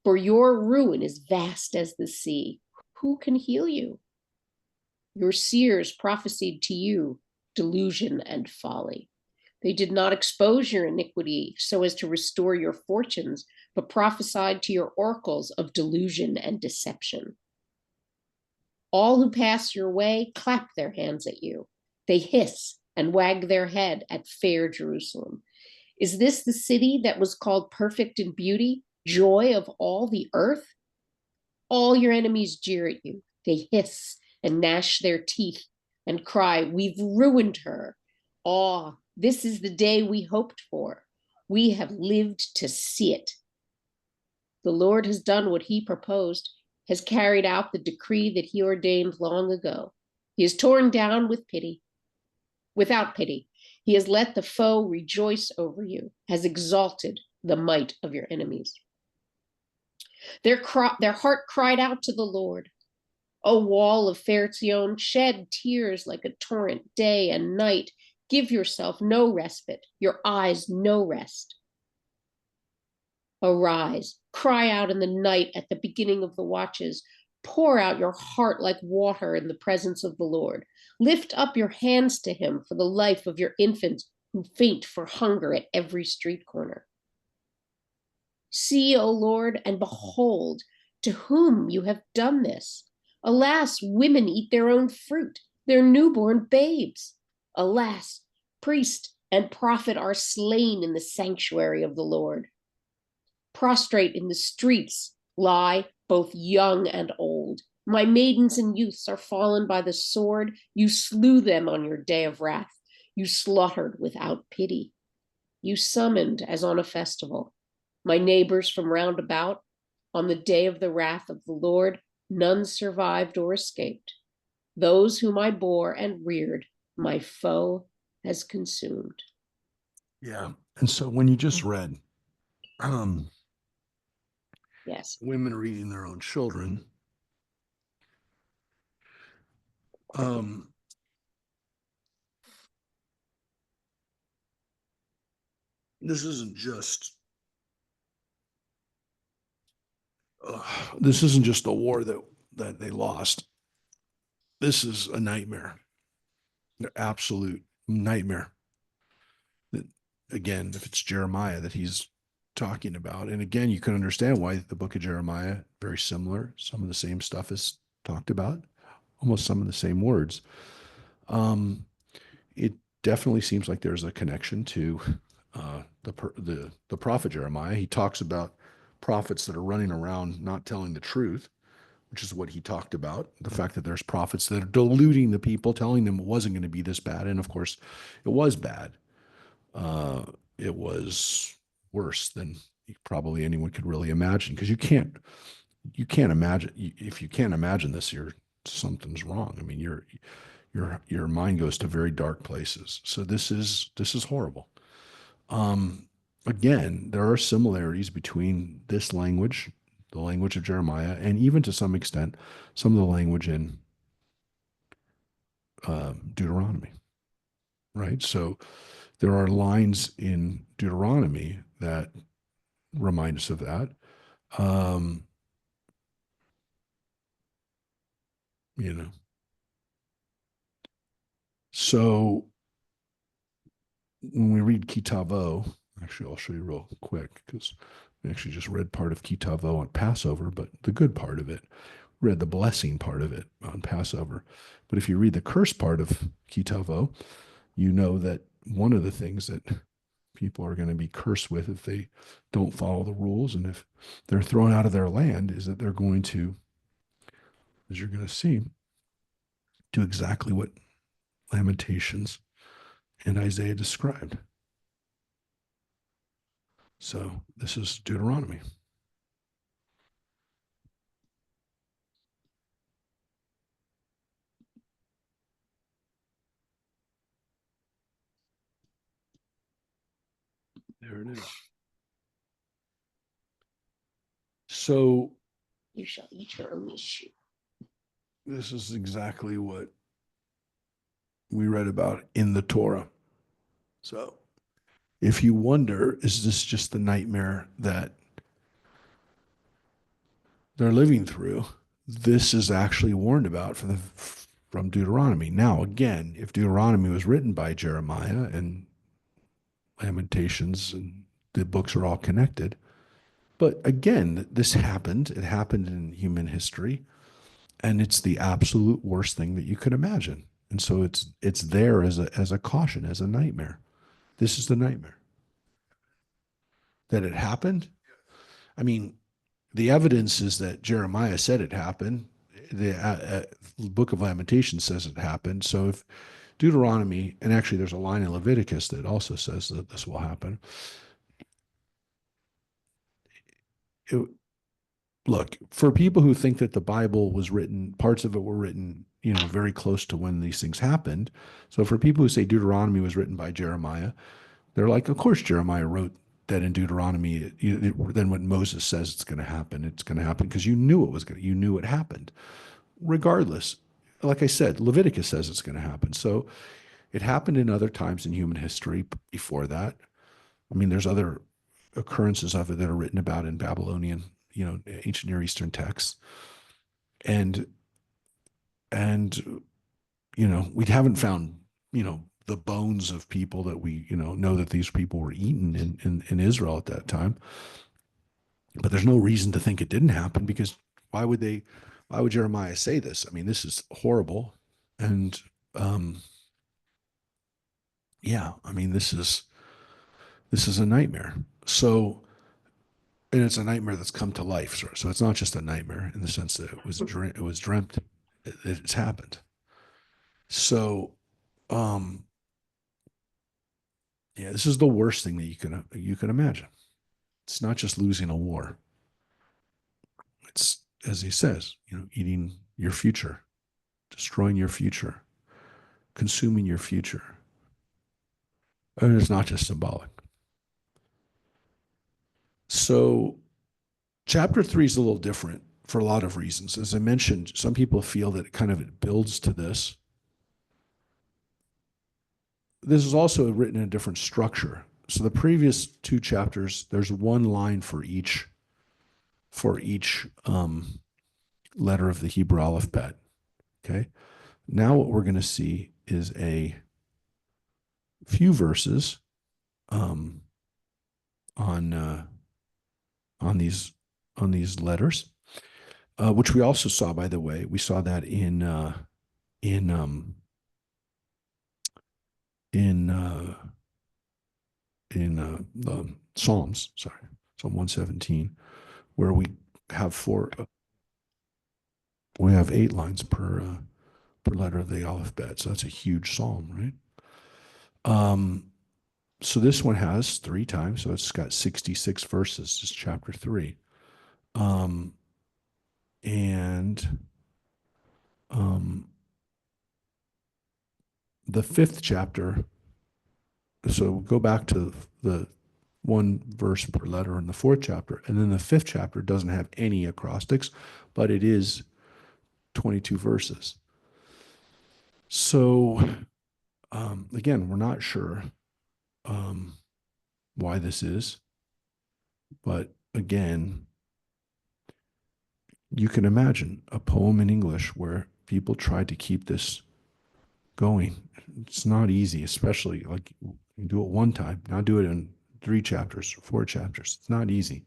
For your ruin is vast as the sea. Who can heal you? Your seers prophesied to you delusion and folly. They did not expose your iniquity so as to restore your fortunes, but prophesied to your oracles of delusion and deception. All who pass your way clap their hands at you. They hiss and wag their head at fair Jerusalem. Is this the city that was called perfect in beauty, joy of all the earth? All your enemies jeer at you. They hiss and gnash their teeth and cry, we've ruined her. Ah, this is the day we hoped for. We have lived to see it. The Lord has done what he proposed, has carried out the decree that he ordained long ago. He has torn down without pity. He has let the foe rejoice over you, has exalted the might of your enemies. Their heart cried out to the Lord. O wall of Fair Zion, shed tears like a torrent day and night. Give yourself no respite, your eyes no rest. Arise, cry out in the night at the beginning of the watches. Pour out your heart like water in the presence of the Lord. Lift up your hands to him for the life of your infants who faint for hunger at every street corner. See, O Lord, and behold, to whom you have done this. Alas, women eat their own fruit, their newborn babes. Alas, priest and prophet are slain in the sanctuary of the Lord. Prostrate in the streets lie both young and old, My maidens and youths are fallen by the sword. You slew them on your day of wrath. You slaughtered without pity. You summoned as on a festival. My neighbors from round about, on the day of the wrath of the Lord, none survived or escaped. Those whom I bore and reared, my foe has consumed. Yeah. And so when you just read Yes. women reading their own children, this isn't just this isn't just a war that they lost. This is a nightmare, an absolute nightmare. That, again, if it's Jeremiah that he's talking about, and again, you can understand why the book of Jeremiah very similar. Some of the same stuff is talked about, almost some of the same words. It definitely seems like there's a connection to the prophet Jeremiah. He talks about prophets that are running around not telling the truth, which is what he talked about. The fact that there's prophets that are deluding the people, telling them it wasn't going to be this bad, and of course, it was bad. It was worse than probably anyone could really imagine, because you can't imagine. If you can't imagine this, something's wrong. I mean, your mind goes to very dark places. So this is horrible. Again, there are similarities between this language, the language of Jeremiah, and even to some extent, some of the language in Deuteronomy, right? So there are lines in Deuteronomy that remind us of that. You know, so when we read Kitavo, actually, I'll show you real quick, because we actually just read part of Kitavo on Passover, but the good part of it, read the blessing part of it on Passover. But if you read the curse part of Kitavo, you know that one of the things that people are going to be cursed with if they don't follow the rules and if they're thrown out of their land is that they're going to, as you're going to see, do exactly what Lamentations and Isaiah described. So this is Deuteronomy. There it is. So You shall eat your own issue. this is exactly what we read about in the Torah. So if you wonder, is this just the nightmare that they're living through? This is actually warned about from Deuteronomy. Now, again, if Deuteronomy was written by Jeremiah and Lamentations and the books are all connected, but again, this happened. It happened in human history, and it's the absolute worst thing that you could imagine. And so it's there as a caution, as a nightmare. This is the nightmare. That it happened. I mean, the evidence is that Jeremiah said it happened. The book of Lamentations says it happened. So if Deuteronomy, and actually there's a line in Leviticus that also says that this will happen. Look, for people who think that the Bible was written, parts of it were written, very close to when these things happened. So for people who say Deuteronomy was written by Jeremiah, they're like, of course Jeremiah wrote that in Deuteronomy. Then when Moses says it's going to happen because you knew you knew it happened. Regardless, like I said, Leviticus says it's going to happen. So it happened in other times in human history before that. I mean, there's other occurrences of it that are written about in Babylonian, ancient Near Eastern texts. And we haven't found, the bones of people that we, know that these people were eaten in Israel at that time. But there's no reason to think it didn't happen, because why would Jeremiah say this? I mean, this is horrible. And yeah, I mean, this is a nightmare. So And it's a nightmare that's come to life. So it's not just a nightmare in the sense that it was dreamt. It's happened. So, um, yeah, this is the worst thing that you can imagine. It's not just losing a war. It's, as he says, eating your future, destroying your future, consuming your future. And it's not just symbolic. So, chapter 3 is a little different for a lot of reasons. As I mentioned, some people feel that it builds to this. This is also written in a different structure. So the previous 2 chapters, there's one line for each letter of the Hebrew alphabet. Okay. Now what we're going to see is a few verses um, on these letters, which we also saw, by the way. We saw that in the Psalms. Sorry, Psalm 117, where we have 8 lines per letter of the alphabet. So that's a huge psalm, right? So this one has 3 times, so it's got 66 verses. It's chapter 3. And the 5th chapter, so go back to the 1 verse per letter in the 4th chapter, and then the 5th chapter doesn't have any acrostics, but it is 22 verses. So again, we're not sure why this is, but again, you can imagine a poem in English where people tried to keep this going. It's not easy, especially like you do it one time. Now do it in 3 chapters, 4 chapters. It's not easy.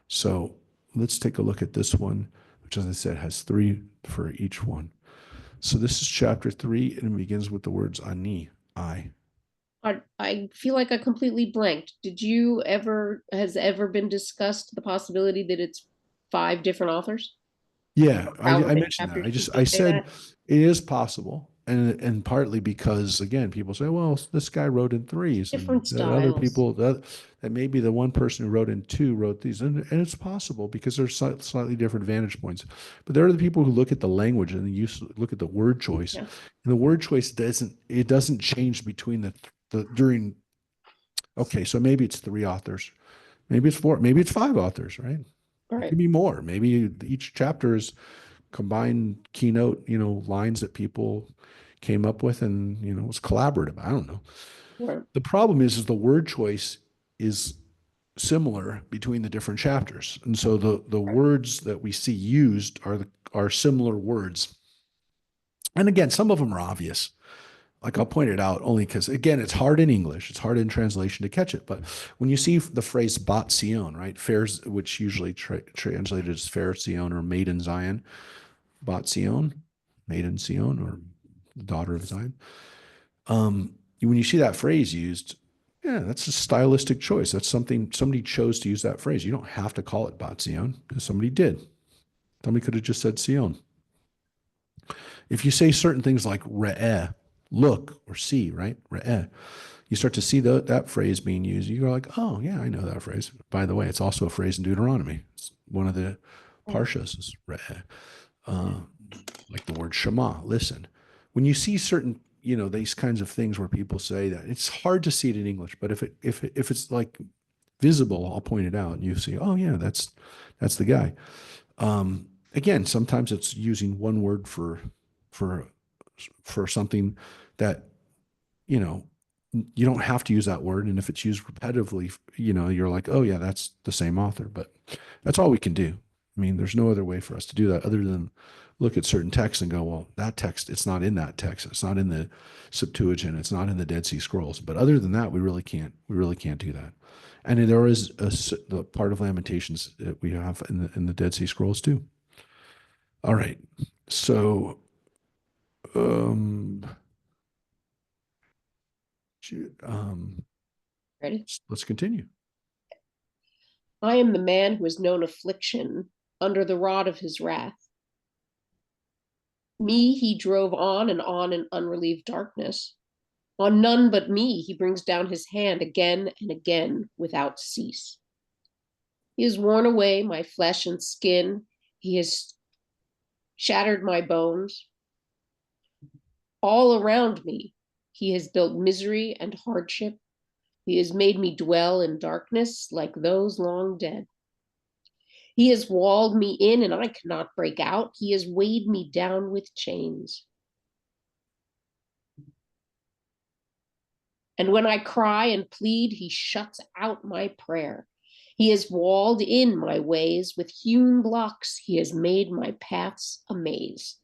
So let's take a look at this one, which, as I said, has 3 for each one. So this is chapter 3, and it begins with the words ani, I. I feel like I completely blanked. Has ever been discussed the possibility that it's 5 different authors? Yeah, How I many mentioned that. chapters did I you say said that? it is possible, and partly because again, people say, well, this guy wrote in 3s, and Different the other styles. people that maybe the one person who wrote in 2 wrote these, and it's possible because there's slightly different vantage points. But there are the people who look at the language and look at the word choice, Yeah. and the word choice doesn't change between the during. Okay, so maybe it's 3 authors, maybe it's 4, maybe it's 5 authors, right? All It right. could be more. Maybe each chapter is combined keynote, lines that people came up with, and it was collaborative. I don't know. Right. The problem is the word choice is similar between the different chapters, and so the words that we see used are similar words. And again, some of them are obvious. Like I'll point it out only because again, it's hard in English, it's hard in translation to catch it. But when you see the phrase "Bat Zion," right, fairs, which usually translated as "fair Zion" or "maiden Zion," Bat Zion, maiden Zion, or daughter of Zion. When you see that phrase used, yeah, that's a stylistic choice. That's something somebody chose to use that phrase. You don't have to call it Bat Zion. Somebody did. Somebody could have just said Zion. If you say certain things like re'eh, look or see, right? Re'eh, you start to see that phrase being used. You go like, oh yeah, I know that phrase. By the way, it's also a phrase in Deuteronomy. It's one of the parshas is re'eh. Like the word Shema, listen. When you see certain, these kinds of things where people say that, it's hard to see it in English, but if it's like visible, I'll point it out, and you see, oh yeah, that's the guy. Again, sometimes it's using one word for something that you know you don't have to use that word, and if it's used repetitively, you're like, oh yeah, that's the same author. But that's all we can do. I mean, there's no other way for us to do that other than look at certain texts and go, well, that text, it's not in that text, it's not in the Septuagint, it's not in the Dead Sea Scrolls. But other than that, we really can't do that. And there is the part of Lamentations that we have in the Dead Sea Scrolls too. All right, so um, Ready? let's continue. I am the man who has known affliction under the rod of his wrath. Me he drove on and on in unrelieved darkness. On none but me he brings down his hand again and again without cease. He has worn away my flesh and skin. He has shattered my bones. All around me, he has built misery and hardship. He has made me dwell in darkness like those long dead. He has walled me in and I cannot break out. He has weighed me down with chains. And when I cry and plead, he shuts out my prayer. He has walled in my ways with hewn blocks. He has made my paths a maze.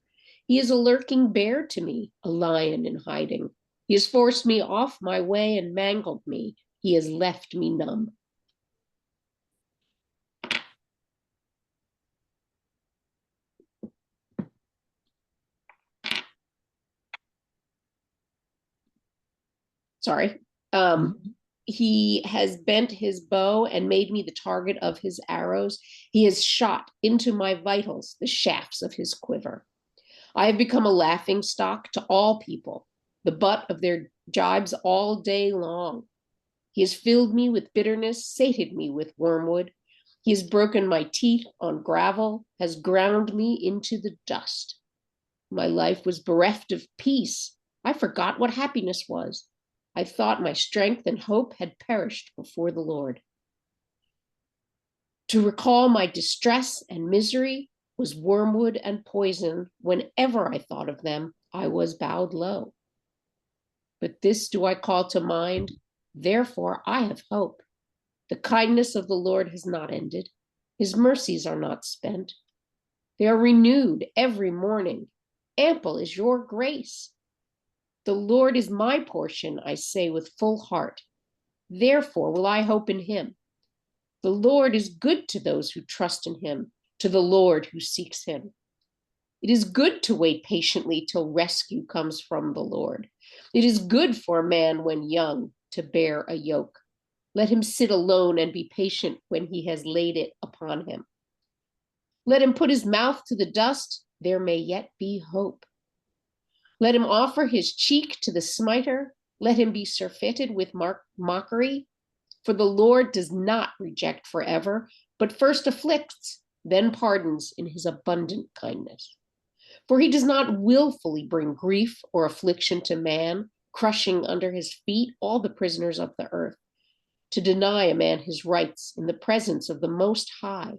He is a lurking bear to me, a lion in hiding. He has forced me off my way and mangled me. He has left me numb. Sorry. He has bent his bow and made me the target of his arrows. He has shot into my vitals the shafts of his quiver. I have become a laughing stock to all people, the butt of their jibes all day long. He has filled me with bitterness, sated me with wormwood. He has broken my teeth on gravel, has ground me into the dust. My life was bereft of peace. I forgot what happiness was. I thought my strength and hope had perished before the Lord. To recall my distress and misery was wormwood and poison. Whenever I thought of them, I was bowed low. But this do I call to mind, therefore I have hope. The kindness of the Lord has not ended. His mercies are not spent. They are renewed every morning. Ample is your grace. The Lord is my portion, I say with full heart. Therefore will I hope in him. The Lord is good to those who trust in him, to the Lord who seeks him. It is good to wait patiently till rescue comes from the Lord. It is good for a man when young to bear a yoke. Let him sit alone and be patient when he has laid it upon him. Let him put his mouth to the dust, there may yet be hope. Let him offer his cheek to the smiter. Let him be surfeited with mockery. For the Lord does not reject forever, but first afflicts, then pardons in his abundant kindness. For he does not willfully bring grief or affliction to man, crushing under his feet all the prisoners of the earth, to deny a man his rights in the presence of the Most High,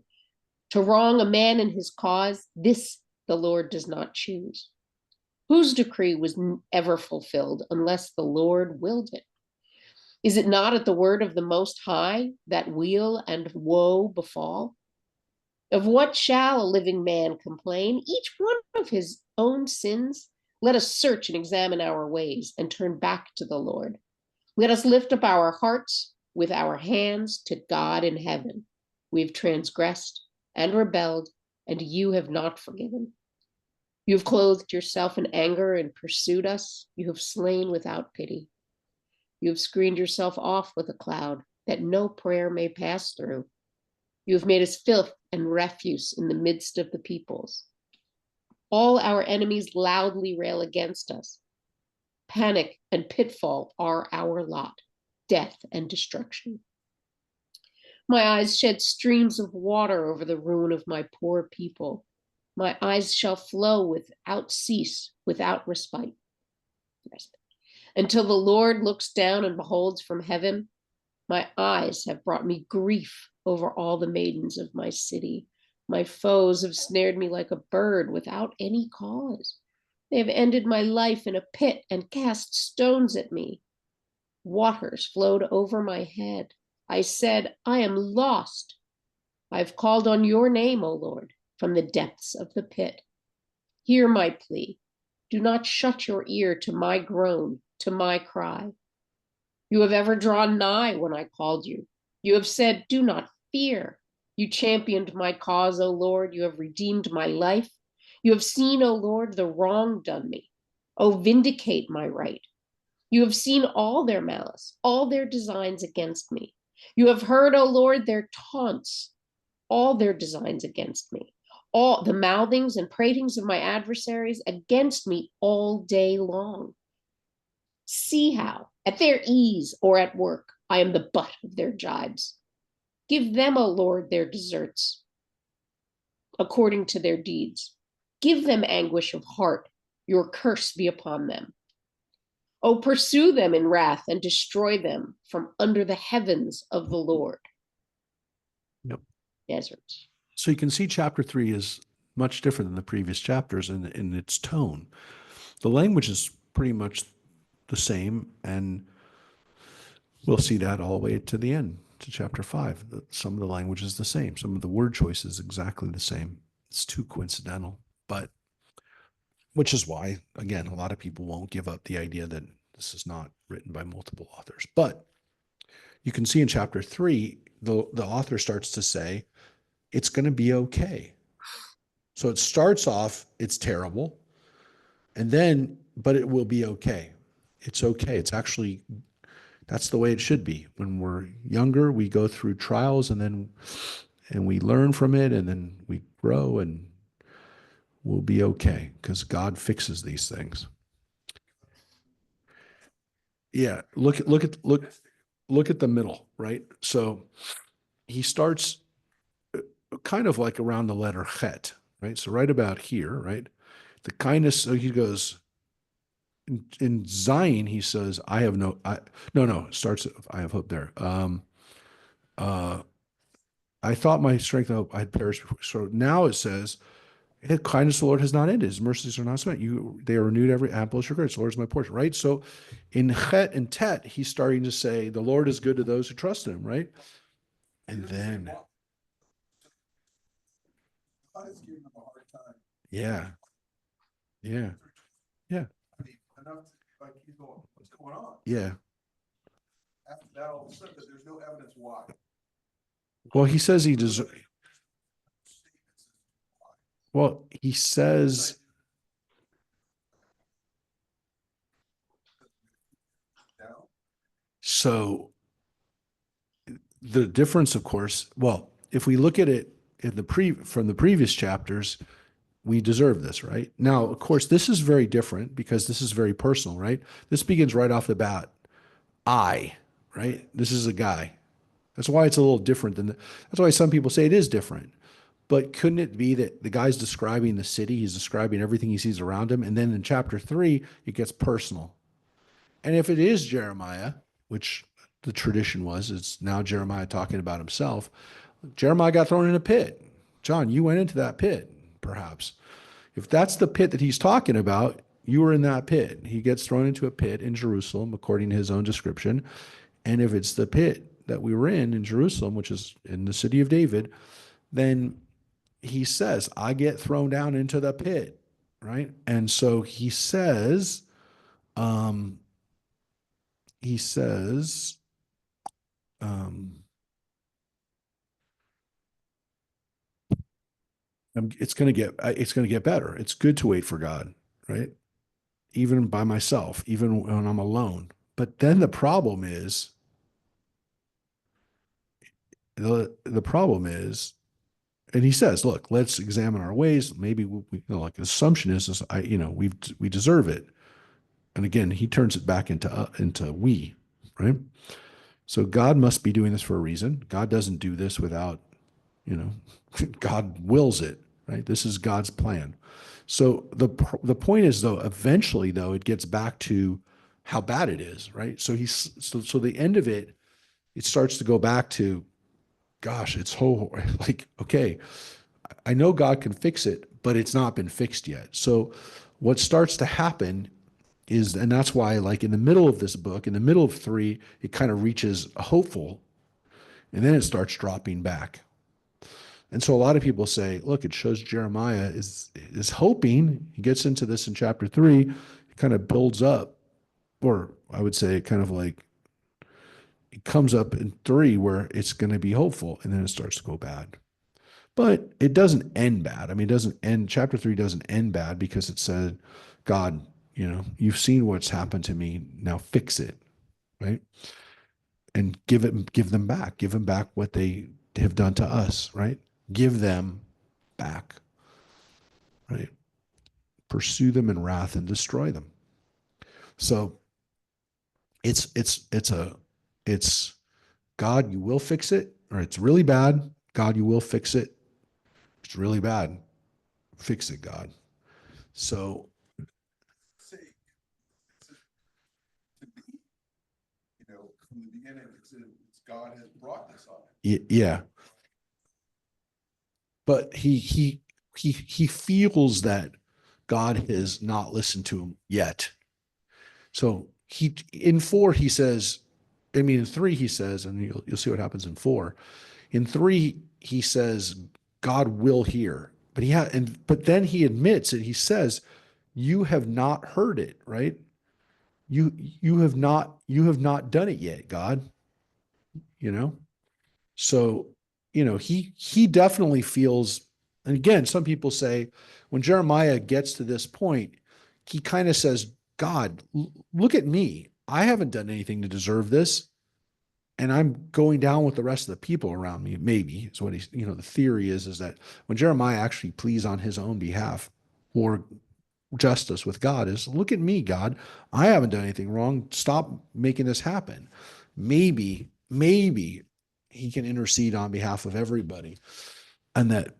to wrong a man in his cause, this the Lord does not choose. Whose decree was ever fulfilled unless the Lord willed it? Is it not at the word of the Most High that weal and woe befall? Of what shall a living man complain? Each one of his own sins. Let us search and examine our ways and turn back to the Lord. Let us lift up our hearts with our hands to God in heaven. We have transgressed and rebelled, and you have not forgiven. You have clothed yourself in anger and pursued us. You have slain without pity. You have screened yourself off with a cloud that no prayer may pass through. You have made us filth and refuse in the midst of the peoples. All our enemies loudly rail against us. Panic and pitfall are our lot, death and destruction. My eyes shed streams of water over the ruin of my poor people. My eyes shall flow without cease, without respite, until the Lord looks down and beholds from heaven. My eyes have brought me grief over all the maidens of my city. My foes have snared me like a bird without any cause. They have ended my life in a pit and cast stones at me. Waters flowed over my head. I said, I am lost. I have called on your name, O Lord, from the depths of the pit. Hear my plea. Do not shut your ear to my groan, to my cry. You have ever drawn nigh when I called you. You have said, do not fear. You championed my cause, O Lord. You have redeemed my life. You have seen, O Lord, the wrong done me. O vindicate my right. You have seen all their malice, all their designs against me. You have heard, O Lord, their taunts, all their designs against me, all the mouthings and pratings of my adversaries against me all day long. See how, at their ease or at work, I am the butt of their jibes. Give them, O Lord, their deserts, according to their deeds. Give them anguish of heart. Your curse be upon them. O pursue them in wrath and destroy them from under the heavens of the Lord. Yep. Deserts. So you can see chapter 3 is much different than the previous chapters in its tone. The language is pretty much the same, and we'll see that all the way to the end, to chapter 5. Some of the language is the same. Some of the word choice is exactly the same. It's too coincidental, but which is why, again, a lot of people won't give up the idea that this is not written by multiple authors. But you can see in chapter 3, the author starts to say, it's going to be okay. So it starts off, it's terrible, and then, but it will be okay. It's okay. It's actually, that's the way it should be. When we're younger, we go through trials and we learn from it, and then we grow, and we'll be okay because God fixes these things. Yeah, look at the middle, right? So he starts kind of like around the letter chet, right? So right about here, right? The kindness. So he goes in Zion. He says, "I have no, no." It starts. I have hope there. I thought my strength and hope I had perished before. So now it says, the kindness of the Lord has not ended. His mercies are not spent. They are renewed every ample your grace. The Lord is my portion, right? So in Chet and Tet, he's starting to say, the Lord is good to those who trust in him, right? And then, God is giving them a hard time. yeah, yeah, yeah, I mean, enough to, like, he's going, what's going on? yeah. After that, all of a sudden, there's no evidence why. Well, he says he deserves. Well, he says, so the difference, of course, well, if we look at it in from the previous chapters, we deserve this, right? Now, of course, this is very different because this is very personal, right? This begins right off the bat. Right? This is a guy. That's why it's a little different that's why some people say it is different. But couldn't it be that the guy's describing the city, he's describing everything he sees around him, and then in chapter 3, it gets personal. And if it is Jeremiah, which the tradition was, it's now Jeremiah talking about himself. Jeremiah got thrown in a pit. John, you went into that pit, perhaps. If that's the pit that he's talking about, you were in that pit. He gets thrown into a pit in Jerusalem, according to his own description. And if it's the pit that we were in Jerusalem, which is in the city of David, then he says, I get thrown down into the pit, right? And so he says, um, um, it's going to get better. It's good to wait for God, right? Even by myself, even when I'm alone. But then the problem is, and he says, look, let's examine our ways. Maybe like the assumption is we deserve it. And again, he turns it back into we, right? So God must be doing this for a reason. God doesn't do this without, God wills it, right? This is God's plan. So the point is, though, eventually, though, it gets back to how bad it is, right? So so the end of it, it starts to go back to, gosh, it's so like, okay, I know God can fix it, but it's not been fixed yet. So what starts to happen is, and that's why, like in the middle of this book, in the middle of 3, it kind of reaches a hopeful, and then it starts dropping back. And so a lot of people say, look, it shows Jeremiah is hoping. He gets into this in chapter 3, it kind of builds up, or I would say kind of like it comes up in 3 where it's going to be hopeful, and then it starts to go bad. But it doesn't end bad. I mean, chapter 3 doesn't end bad because it said, God, you've seen what's happened to me. Now fix it, right? and give them back what they have done to us, right? Give them back, right? Pursue them in wrath and destroy them. So it's God, you will fix it, or it's really bad. God, you will fix it. It's really bad. Fix it, God. So say, to me, from the beginning, it's God has brought this on. Yeah. But he feels that God has not listened to him yet. So he in 4 he says, I mean in 3 he says, and you'll see what happens in 4. In 3 he says God will hear, but then he admits it. He says, "You have not heard it, right? You have not done it yet, God." You know, so he definitely feels. And again, some people say when Jeremiah gets to this point, he kind of says, God, look at me. I haven't done anything to deserve this. And I'm going down with the rest of the people around me. Maybe is what the theory is that when Jeremiah actually pleads on his own behalf or justice with God is, look at me, God. I haven't done anything wrong. Stop making this happen. Maybe he can intercede on behalf of everybody. And that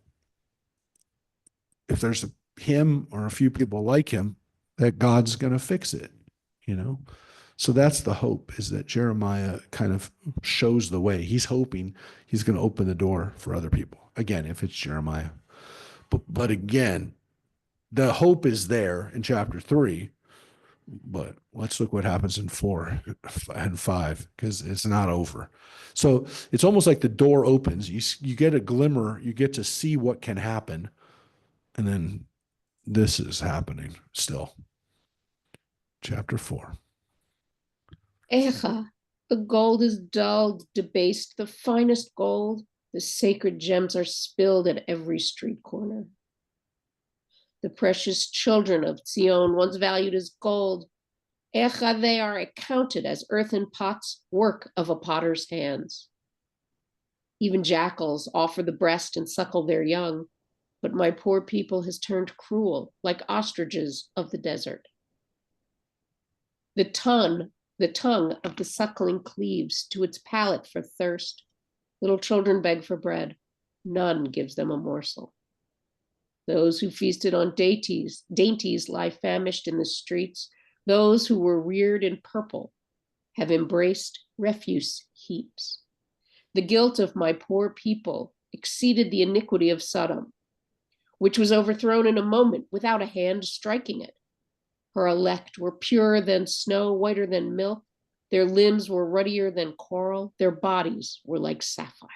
if there's him or a few people like him, that God's going to fix it, So that's the hope, is that Jeremiah kind of shows the way. He's hoping he's going to open the door for other people. Again, if it's Jeremiah. But again, the hope is there in chapter 3. But let's look what happens in 4 and 5, because it's not over. So it's almost like the door opens. You get a glimmer. You get to see what can happen. And then this is happening still. Chapter 4. Echa, the gold is dulled, debased, the finest gold. The sacred gems are spilled at every street corner. The precious children of Zion, once valued as gold, Echa, they are accounted as earthen pots, work of a potter's hands. Even jackals offer the breast and suckle their young, but my poor people has turned cruel, like ostriches of the desert. The tongue of the suckling cleaves to its palate for thirst. Little children beg for bread. None gives them a morsel. Those who feasted on dainties lie famished in the streets. Those who were reared in purple have embraced refuse heaps. The guilt of my poor people exceeded the iniquity of Sodom, which was overthrown in a moment without a hand striking it. Her elect were purer than snow, whiter than milk. Their limbs were ruddier than coral. Their bodies were like sapphire.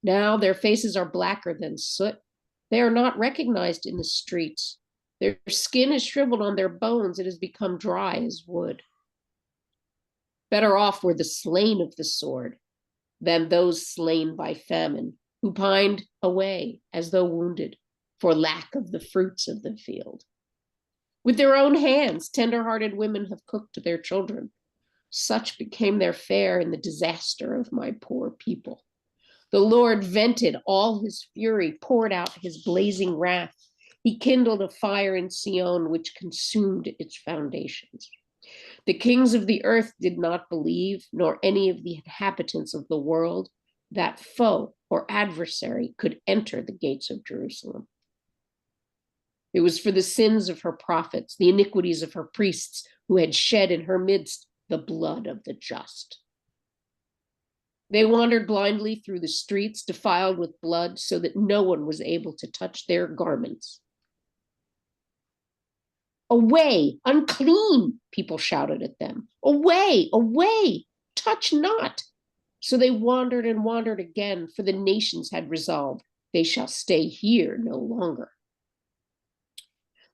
Now their faces are blacker than soot. They are not recognized in the streets. Their skin is shriveled on their bones. It has become dry as wood. Better off were the slain of the sword than those slain by famine, who pined away as though wounded for lack of the fruits of the field. With their own hands, tender-hearted women have cooked their children. Such became their fare in the disaster of my poor people. The Lord vented all his fury, poured out his blazing wrath. He kindled a fire in Sion, which consumed its foundations. The kings of the earth did not believe, nor any of the inhabitants of the world, that foe or adversary could enter the gates of Jerusalem. It was for the sins of her prophets, the iniquities of her priests, who had shed in her midst the blood of the just. They wandered blindly through the streets, defiled with blood, so that no one was able to touch their garments. Away, unclean, people shouted at them. Away, away, touch not. So they wandered and wandered again, for the nations had resolved, they shall stay here no longer.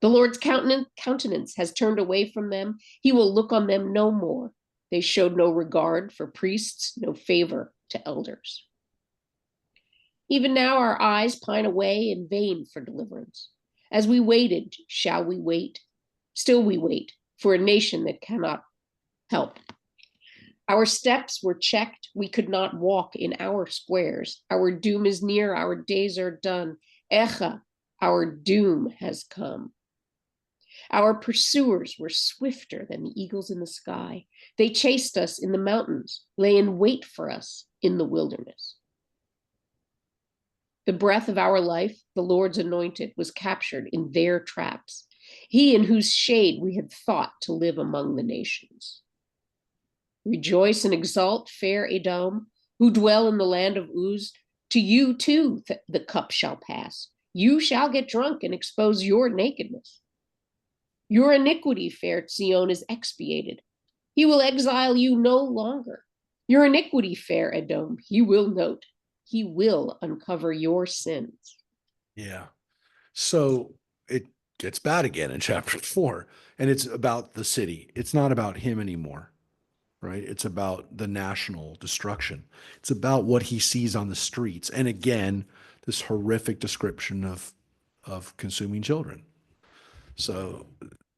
The Lord's countenance has turned away from them. He will look on them no more. They showed no regard for priests, no favor to elders. Even now our eyes pine away in vain for deliverance. As we waited, shall we wait? Still we wait for a nation that cannot help. Our steps were checked. We could not walk in our squares. Our doom is near. Our days are done. Echa, our doom has come. Our pursuers were swifter than the eagles in the sky. They chased us in the mountains, lay in wait for us in the wilderness. The breath of our life, the Lord's anointed, was captured in their traps. He in whose shade we had thought to live among the nations. Rejoice and exult, fair Edom, who dwell in the land of Uz. To you too the cup shall pass. You shall get drunk and expose your nakedness. Your iniquity, fair Zion, is expiated. He will exile you no longer. Your iniquity, fair Edom, he will note. He will uncover your sins. Yeah. So it gets bad again in chapter 4, and it's about the city. It's not about him anymore, right? It's about the national destruction. It's about what he sees on the streets. And again, this horrific description of consuming children. So,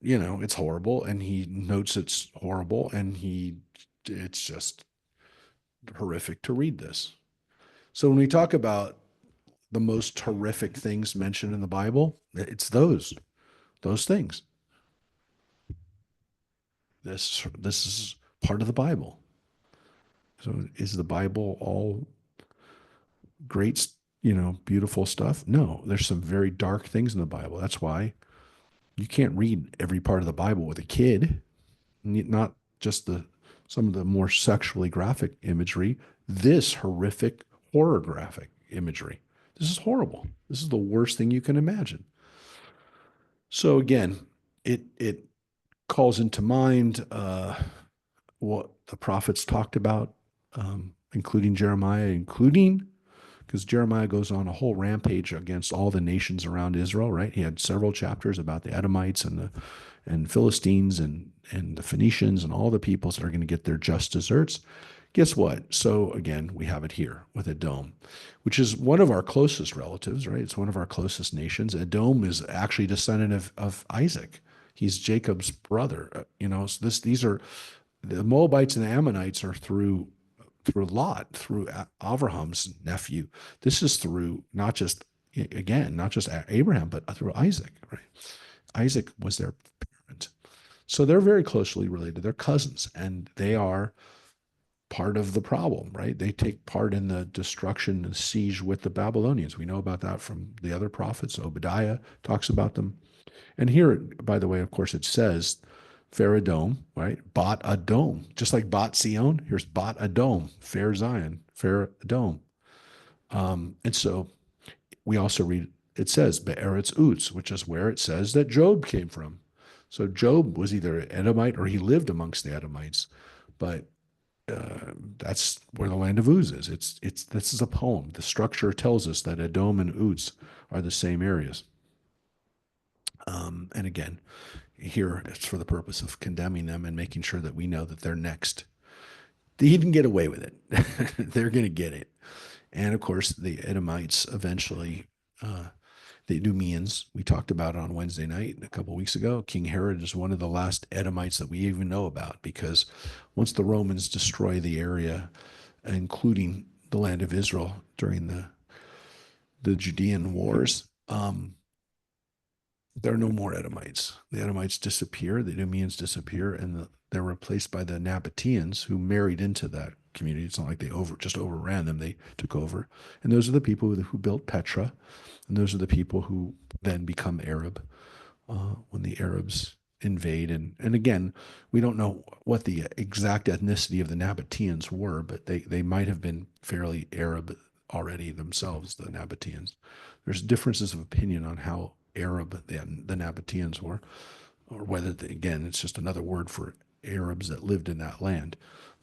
it's horrible, and he notes it's horrible, and it's just horrific to read this. So when we talk about the most horrific things mentioned in the Bible, it's those things. This is part of the Bible. So is the Bible all great, beautiful stuff? No, there's some very dark things in the Bible. That's why you can't read every part of the Bible with a kid, not just some of the more sexually graphic imagery, this horrific horror graphic imagery. This is horrible. This is the worst thing you can imagine. So again, it calls into mind what the prophets talked about, including Jeremiah, because Jeremiah goes on a whole rampage against all the nations around Israel, right? He had several chapters about the Edomites and Philistines and the Phoenicians and all the peoples that are going to get their just deserts. Guess what? So again, we have it here with Edom, which is one of our closest relatives, right? It's one of our closest nations. Edom is actually a descendant of Isaac. He's Jacob's brother. So these are the Moabites and the Ammonites are through Lot, through Abraham's nephew. This is through not just Abraham, but through Isaac, right? Isaac was their parent. So they're very closely related. They're cousins, and they are part of the problem, right? They take part in the destruction and siege with the Babylonians. We know about that from the other prophets. Obadiah talks about them. And here, by the way, of course, it says fair Edom, right? Bat Adom, just like Bat Zion. Here's Bat Adom, fair Zion, fair Edom. And so we also read, it says Be'eretz Uz, which is where it says that Job came from. So Job was either an Edomite or he lived amongst the Edomites, but that's where the land of Uz is. This is a poem. The structure tells us that Edom and Uz are the same areas. And again, here it's for the purpose of condemning them and making sure that we know that they're next. They didn't get away with it. They're going to get it. And of course, the Edomites eventually, the Idumeans, we talked about it on Wednesday night a couple of weeks ago. King Herod is one of the last Edomites that we even know about, because once the Romans destroy the area, including the land of Israel during the Judean wars, there are no more Edomites. The Edomites disappear, the Idumeans disappear, and they're replaced by the Nabateans, who married into that community. It's not like they just overran them, they took over. And those are the people who built Petra, and those are the people who then become Arab when the Arabs invade. And again, we don't know what the exact ethnicity of the Nabateans were, but they might have been fairly Arab already themselves, the Nabateans. There's differences of opinion on how Arab the Nabateans were, or whether, again, it's just another word for Arabs that lived in that land.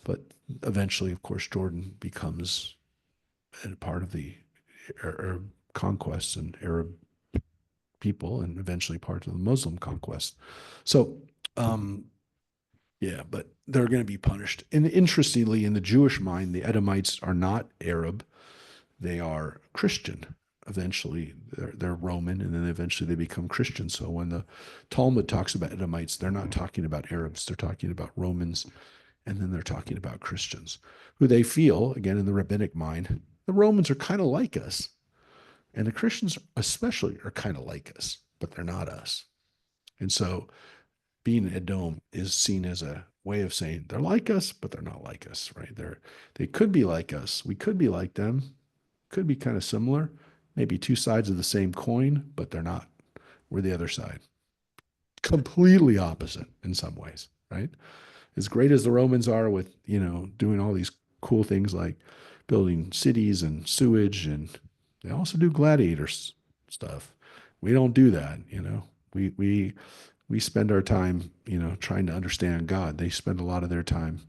But eventually, of course, Jordan becomes a part of the Arab conquests and Arab people, and eventually part of the Muslim conquest. So, yeah, but they're going to be punished. And interestingly, in the Jewish mind, the Edomites are not Arab. They are Christian. Eventually, they're Roman, and then eventually they become Christian. So when the Talmud talks about Edomites, they're not talking about Arabs. They're talking about Romans And then they're talking about Christians who they feel, again, in the rabbinic mind, the Romans are kind of like us. And the Christians, especially, are kind of like us, but they're not us. And so being Edom is seen as a way of saying they're like us, but they're not like us, right? They could be like us. We could be like them, could be kind of similar, maybe two sides of the same coin, but they're not. We're the other side. Completely opposite in some ways, right? As great as the Romans are with, doing all these cool things like building cities and sewage, and they also do gladiators stuff. We don't do that, we spend our time, trying to understand God. They spend a lot of their time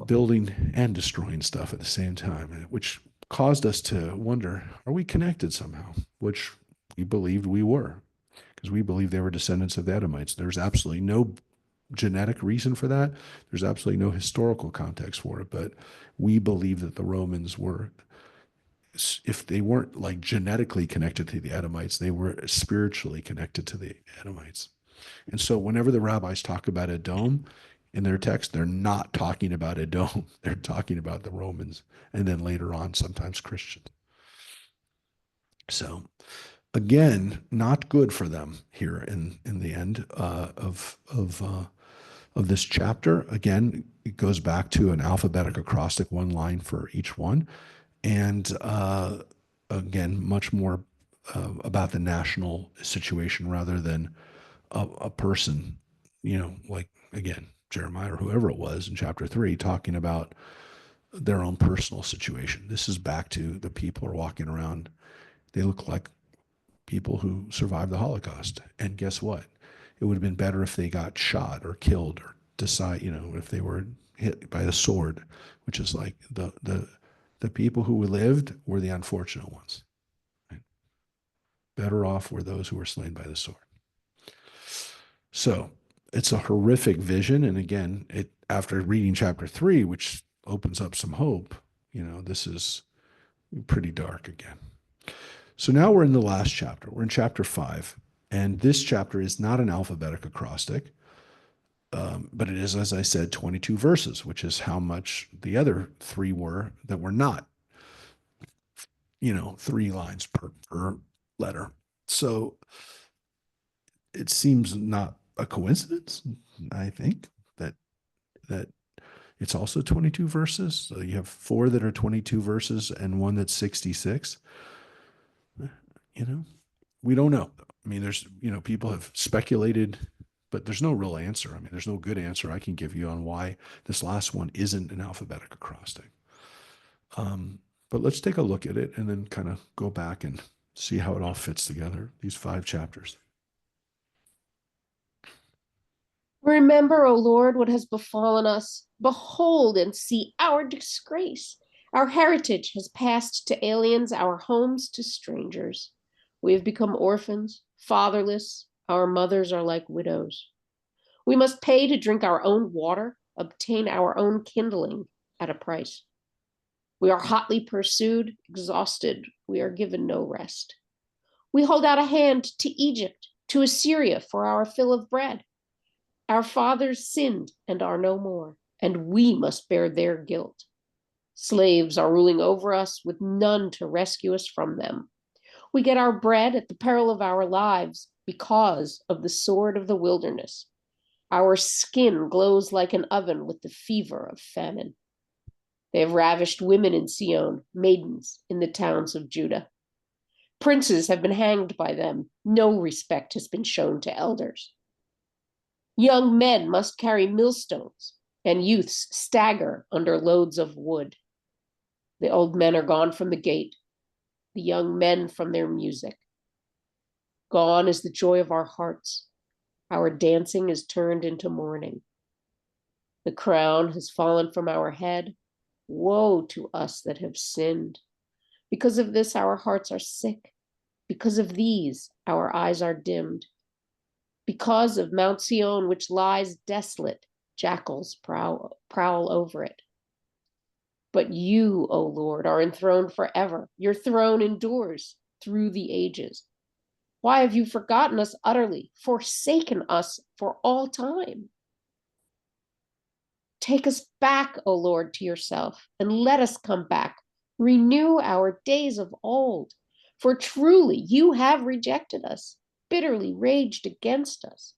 building and destroying stuff at the same time, which caused us to wonder, are we connected somehow? Which we believed we were, because we believed they were descendants of the Edomites. There's absolutely no genetic reason for that. There's absolutely no historical context for it, but we believe that the Romans were, if they weren't like genetically connected to the Edomites, they were spiritually connected to the Edomites. And so whenever the rabbis talk about Edom in their text, they're not talking about Edom. They're talking about the Romans, and then later on, sometimes Christians. So again, not good for them here in the end of this chapter. Again, it goes back to an alphabetic acrostic, one line for each one. And again, much more about the national situation rather than a person, like, again, Jeremiah or whoever it was in chapter 3, talking about their own personal situation. This is back to the people are walking around. They look like people who survived the Holocaust. And guess what? It would have been better if they got shot or killed or decide, if they were hit by a sword, which is like the people who lived were the unfortunate ones. Right? Better off were those who were slain by the sword. So it's a horrific vision. And again, after reading chapter 3, which opens up some hope, this is pretty dark again. So now we're in the last chapter. We're in chapter 5. And this chapter is not an alphabetic acrostic, but it is, as I said, 22 verses, which is how much the other 3 were that were not, 3 lines per letter. So it seems not a coincidence, I think, that it's also 22 verses. So you have 4 that are 22 verses and 1 that's 66. We don't know. I mean, there's, people have speculated, but there's no real answer. I mean, there's no good answer I can give you on why this last one isn't an alphabetic acrostic. But let's take a look at it and then kind of go back and see how it all fits together, these 5 chapters. Remember, O Lord, what has befallen us. Behold and see our disgrace. Our heritage has passed to aliens, our homes to strangers. We have become orphans, fatherless. Our mothers are like widows. We must pay to drink our own water, obtain our own kindling at a price. We are hotly pursued, exhausted. We are given no rest. We hold out a hand to Egypt, to Assyria for our fill of bread. Our fathers sinned and are no more, and we must bear their guilt. Slaves are ruling over us with none to rescue us from them. We get our bread at the peril of our lives because of the sword of the wilderness. Our skin glows like an oven with the fever of famine. They have ravished women in Sion, maidens in the towns of Judah. Princes have been hanged by them. No respect has been shown to elders. Young men must carry millstones, and youths stagger under loads of wood. The old men are gone from the gate, the young men from their music. Gone is the joy of our hearts. Our dancing is turned into mourning. The crown has fallen from our head. Woe to us that have sinned. Because of this, our hearts are sick. Because of these, our eyes are dimmed. Because of Mount Sion, which lies desolate, jackals prowl over it. But you, O Lord, are enthroned forever. Your throne endures through the ages. Why have you forgotten us utterly, forsaken us for all time? Take us back, O Lord, to yourself, and let us come back. Renew our days of old. For truly you have rejected us, bitterly raged against us.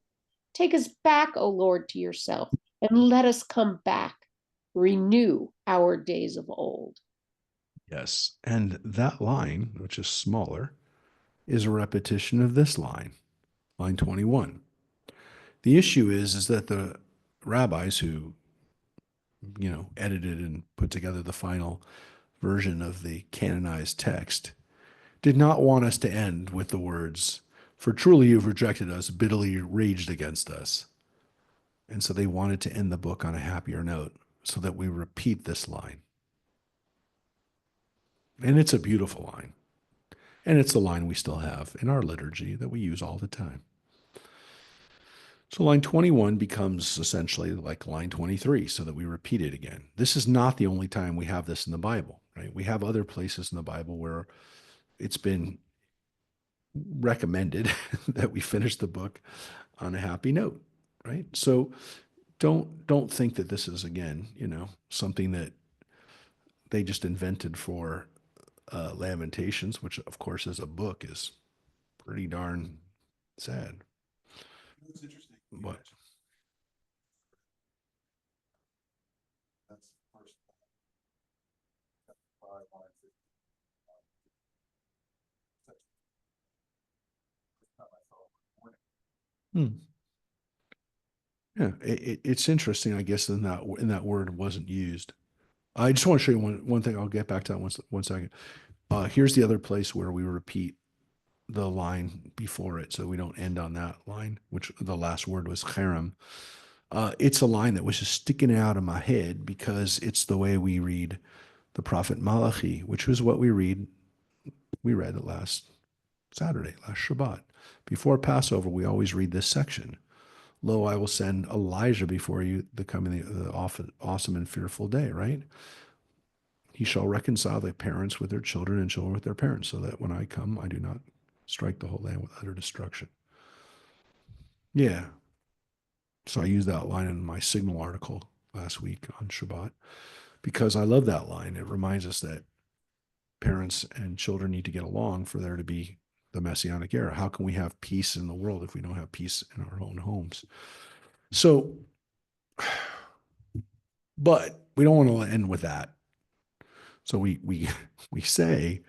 Take us back, O Lord, to yourself, and let us come back. Renew our days of old. Yes. And that line, which is smaller, is a repetition of this line, line 21. The issue is that the rabbis who, edited and put together the final version of the canonized text did not want us to end with the words, "For truly you've rejected us, bitterly raged against us." And so they wanted to end the book on a happier note so that we repeat this line. And it's a beautiful line. And it's the line we still have in our liturgy that we use all the time. So line 21 becomes essentially like line 23 so that we repeat it again. This is not the only time we have this in the Bible, right? We have other places in the Bible where it's been recommended that we finish the book on a happy note, right? So don't think that this is, again, something that they just invented for Lamentations, which of course as a book is pretty darn sad. It's interesting. What? That's the first five lines. Yeah, it's interesting, I guess, in that word wasn't used. I just want to show you one thing. I'll get back to that one second. Here's the other place where we repeat the line before it, so we don't end on that line, which the last word was cherem. It's a line that was just sticking out of my head because it's the way we read the prophet Malachi, which was what we read. We read it last Saturday, last Shabbat. Before Passover, we always read this section. Lo, I will send Elijah before you, the coming the awesome and fearful day, right? He shall reconcile the parents with their children and children with their parents, so that when I come, I do not strike the whole land with utter destruction. Yeah. So I used that line in my Signal article last week on Shabbat because I love that line. It reminds us that parents and children need to get along for there to be the Messianic era. How can we have peace in the world if we don't have peace in our own homes? So, but we don't want to end with that. So we say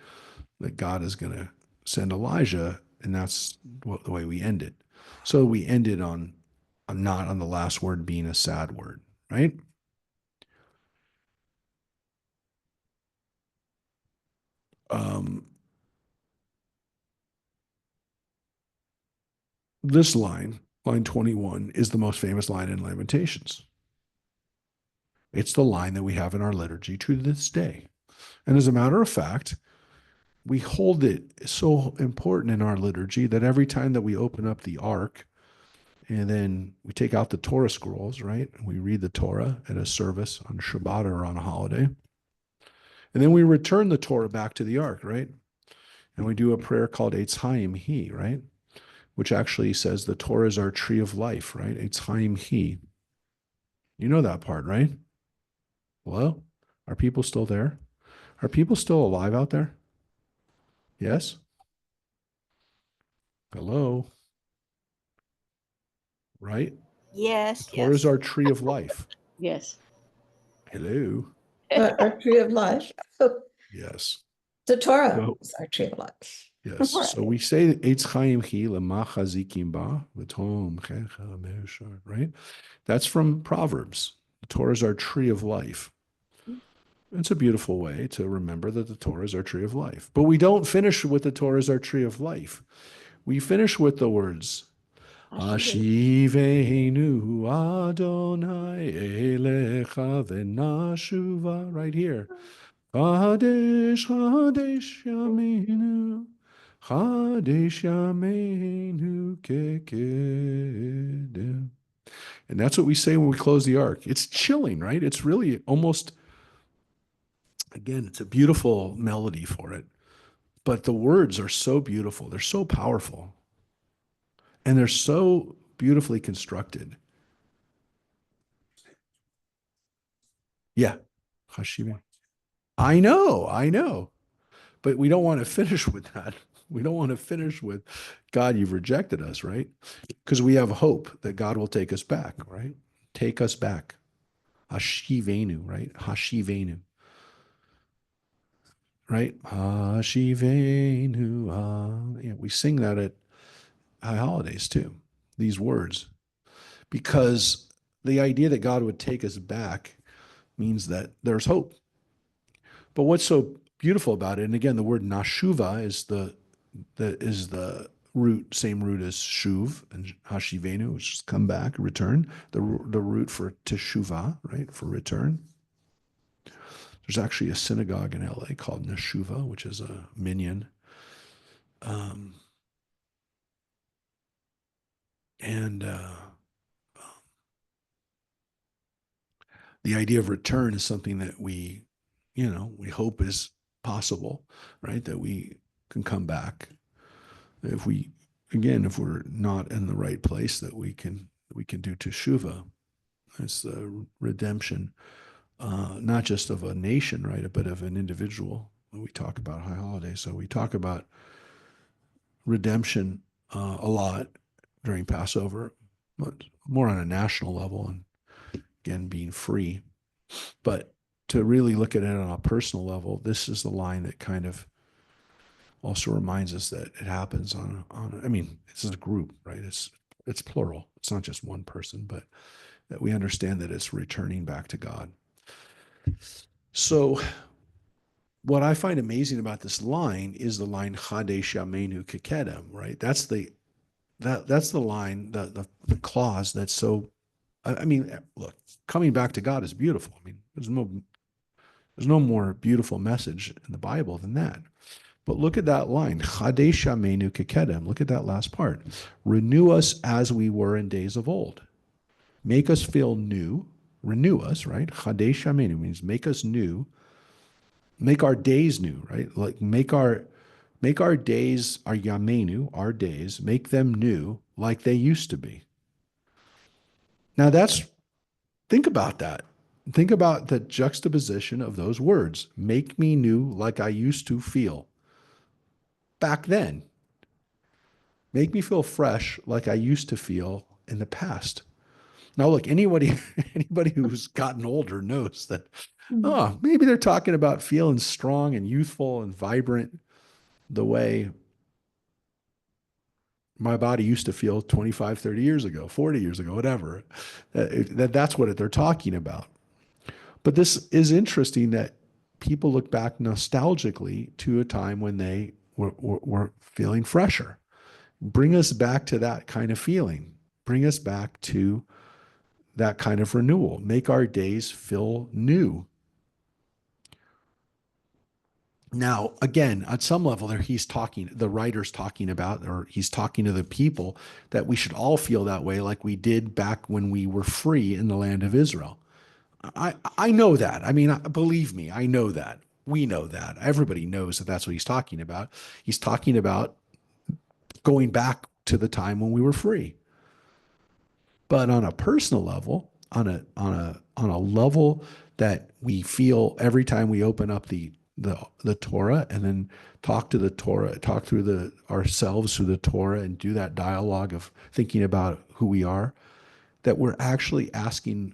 that God is going to send Elijah, and that's the way we end it. So we ended on not on the last word being a sad word, right? This line 21, is the most famous line in Lamentations. It's the line that we have in our liturgy to this day. And as a matter of fact, we hold it so important in our liturgy that every time that we open up the ark and then we take out the Torah scrolls, right? And we read the Torah at a service on Shabbat or on a holiday. And then we return the Torah back to the ark, right? And we do a prayer called Eitz Chaim Hi, right? Which actually says the Torah is our tree of life, right? Eitz Chaim Hi. You know that part, right? Well, are people still there? Are people still alive out there? Yes? Hello? Right? Yes, Torah is yes. our tree of life. Yes. Hello? Our tree of life. Yes. The Torah So, is our tree of life. yes. So we say Eitz Chaim Chi lema chazikim ba v'tom checha me'ushar, right? That's from Proverbs. The Torah is our tree of life. It's a beautiful way to remember that the Torah is our tree of life. But we don't finish with the Torah is our tree of life. We finish with the words, Ashivenu Adonai elecha v'nashuva, right here. Chadesh, Chadesh Yameinu, Chadesh Yameinu kekedem. And that's what we say when we close the ark. It's chilling, right? It's really almost, again, it's a beautiful melody for it. But the words are so beautiful. They're so powerful. And they're so beautifully constructed. Yeah. Hashivenu. I know. But we don't want to finish with that. We don't want to finish with, God, you've rejected us, right? Because we have hope that God will take us back, right? Take us back. Hashivenu, right? Hashivenu, right? Hashivenu. Yeah, we sing that at high holidays too, these words, because the idea that God would take us back means that there's hope. But what's so beautiful about it, and again, the word nashuva is the root, same root as shuv and hashivenu, which is come back, return. The root for teshuva, right, for return. There's actually a synagogue in LA called Neshuva, which is a minyan. And the idea of return is something that we hope is possible, right? That we can come back. If we're not in the right place, that we can do teshuva. It's the redemption, not just of a nation, right, but of an individual. We talk about high holidays, so we talk about redemption a lot during Passover, but more on a national level, and again being free. But to really look at it on a personal level, this is the line that kind of also reminds us that it happens I mean, it's a group, right? It's plural. It's not just one person, but that we understand that it's returning back to God. So what I find amazing about this line is the line Chadesh Yameinu Kekedem, right? That's the line, the clause that's so, I mean, look, coming back to God is beautiful. I mean, there's no more beautiful message in the Bible than that. But look at that line, Chadesh Yameinu Kekedem. Look at that last part. Renew us as we were in days of old. Make us feel new. Renew us, right? Chadesh Yameinu means make us new. Make our days new, right? Like make our days, our Yameinu, our days, make them new like they used to be. Now think about that. Think about the juxtaposition of those words. Make me new like I used to feel back then. Make me feel fresh like I used to feel in the past. Now, look, anybody who's gotten older knows that, maybe they're talking about feeling strong and youthful and vibrant the way my body used to feel 25, 30 years ago, 40 years ago, whatever. That's what they're talking about. But this is interesting that people look back nostalgically to a time when they were feeling fresher. Bring us back to that kind of feeling. Bring us back to that kind of renewal. Make our days feel new. Now, again, at some level there, the writer's talking about, or he's talking to the people, that we should all feel that way like we did back when we were free in the land of Israel. I know that. I mean, believe me, I know that. We know that. Everybody knows that that's what he's talking about. He's talking about going back to the time when we were free. But on a personal level, on a level that we feel every time we open up the Torah and then talk to the Torah, talk through ourselves through the Torah and do that dialogue of thinking about who we are, that we're actually asking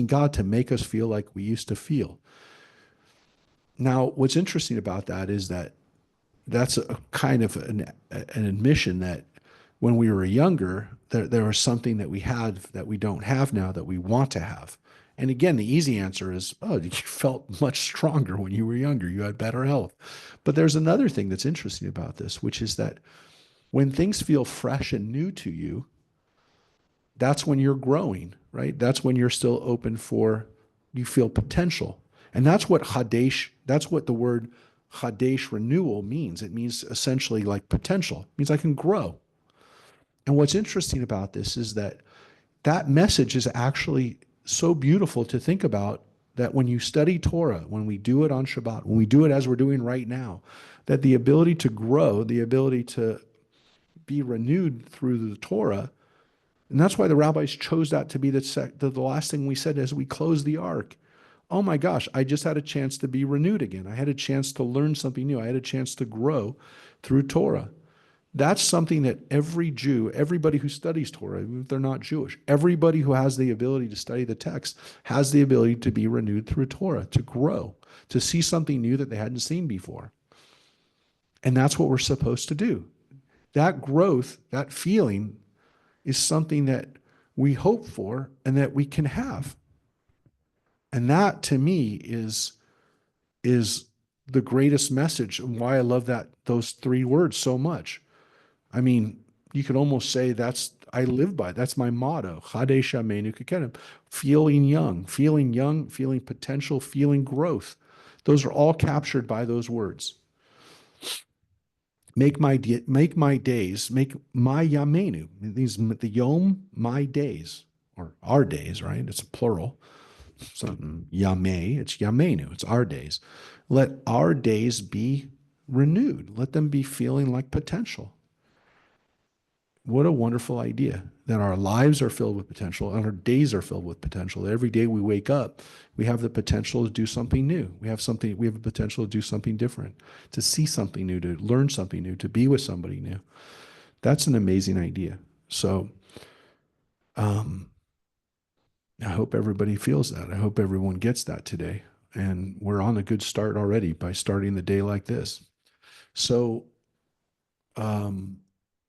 God to make us feel like we used to feel. Now, what's interesting about that is that that's a kind of an admission that when we were younger, there was something that we had that we don't have now that we want to have. And again, the easy answer is, you felt much stronger when you were younger. You had better health. But there's another thing that's interesting about this, which is that when things feel fresh and new to you, that's when you're growing, right? That's when you're still open you feel potential. And that's what the word Chadesh, renewal, means. It means essentially like potential. It means I can grow. And what's interesting about this is that message is actually so beautiful to think about, that when you study Torah, when we do it on Shabbat, when we do it as we're doing right now, that the ability to grow, the ability to be renewed through the Torah, And that's why the rabbis chose that to be the last thing we said as we closed the ark. Oh my gosh, I just had a chance to be renewed again. I had a chance to learn something new. I had a chance to grow through Torah. That's something that every Jew, everybody who studies Torah, even if they're not Jewish, everybody who has the ability to study the text has the ability to be renewed through Torah, to grow, to see something new that they hadn't seen before. And that's what we're supposed to do. That growth, that feeling is something that we hope for and that we can have. And that to me is the greatest message and why I love those 3 words so much. I mean, you could almost say I live by, that's my motto. Chadesh Yameinu Kekenim. Feeling young, feeling potential, feeling growth. Those are all captured by those words. Make my days, make my Yameinu. The Yom, my days, or our days, right? It's a plural. Something Yameh, it's Yameinu, it's our days. Let our days be renewed. Let them be feeling like potential. What a wonderful idea that our lives are filled with potential and our days are filled with potential. Every day we wake up, we have the potential to do something new. We have the potential to do something different, to see something new, to learn something new, to be with somebody new. That's an amazing idea. So, I hope everybody feels that. I hope everyone gets that today. And we're on a good start already by starting the day like this. So,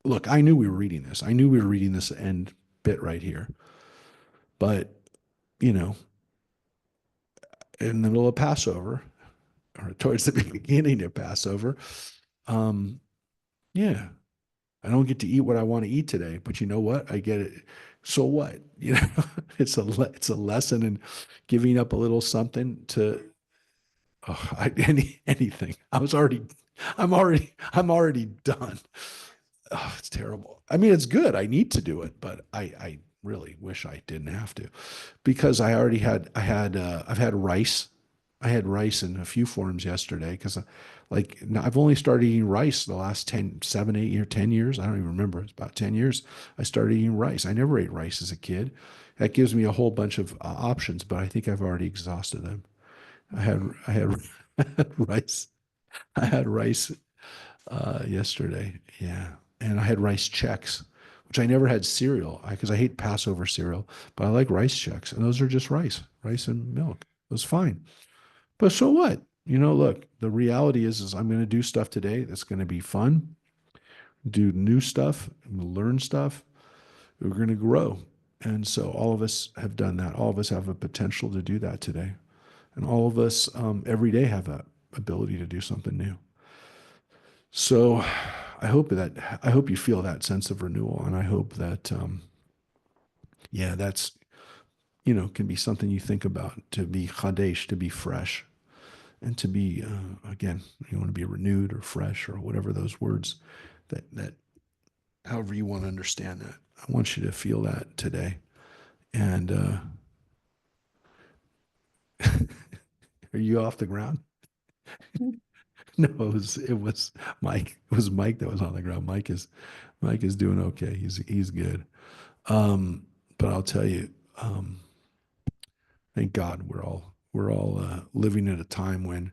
look, I knew we were reading this. I knew we were reading this end bit right here. But, in the middle of Passover, or towards the beginning of Passover, yeah, I don't get to eat what I want to eat today, but you know what? I get it. So what? It's a lesson in giving up a little something to anything. I'm already done. Oh, it's terrible. I mean, it's good. I need to do it, but I really wish I didn't have to, because I've had rice. I had rice in a few forms yesterday because I've only started eating rice the last 7, 8 years, 10 years. I don't even remember. It's about 10 years. I started eating rice. I never ate rice as a kid. That gives me a whole bunch of options, but I think I've already exhausted them. I had rice. I had rice yesterday. Yeah. And I had rice checks, which I never had cereal because I hate Passover cereal, but I like rice checks. And those are just rice and milk. It was fine. But so what? Look, the reality is I'm going to do stuff today that's going to be fun, do new stuff, learn stuff. We're going to grow. And so all of us have done that. All of us have a potential to do that today. And all of us every day have that ability to do something new. So I hope you feel that sense of renewal. And I hope that, that's, can be something you think about, to be chadesh, to be fresh. And to be, again, you want to be renewed or fresh or whatever those words that however you want to understand that. I want you to feel that today. And are you off the ground? No, it was Mike. It was Mike that was on the ground. Mike is doing okay. He's good. But I'll tell you, thank God we're all living at a time when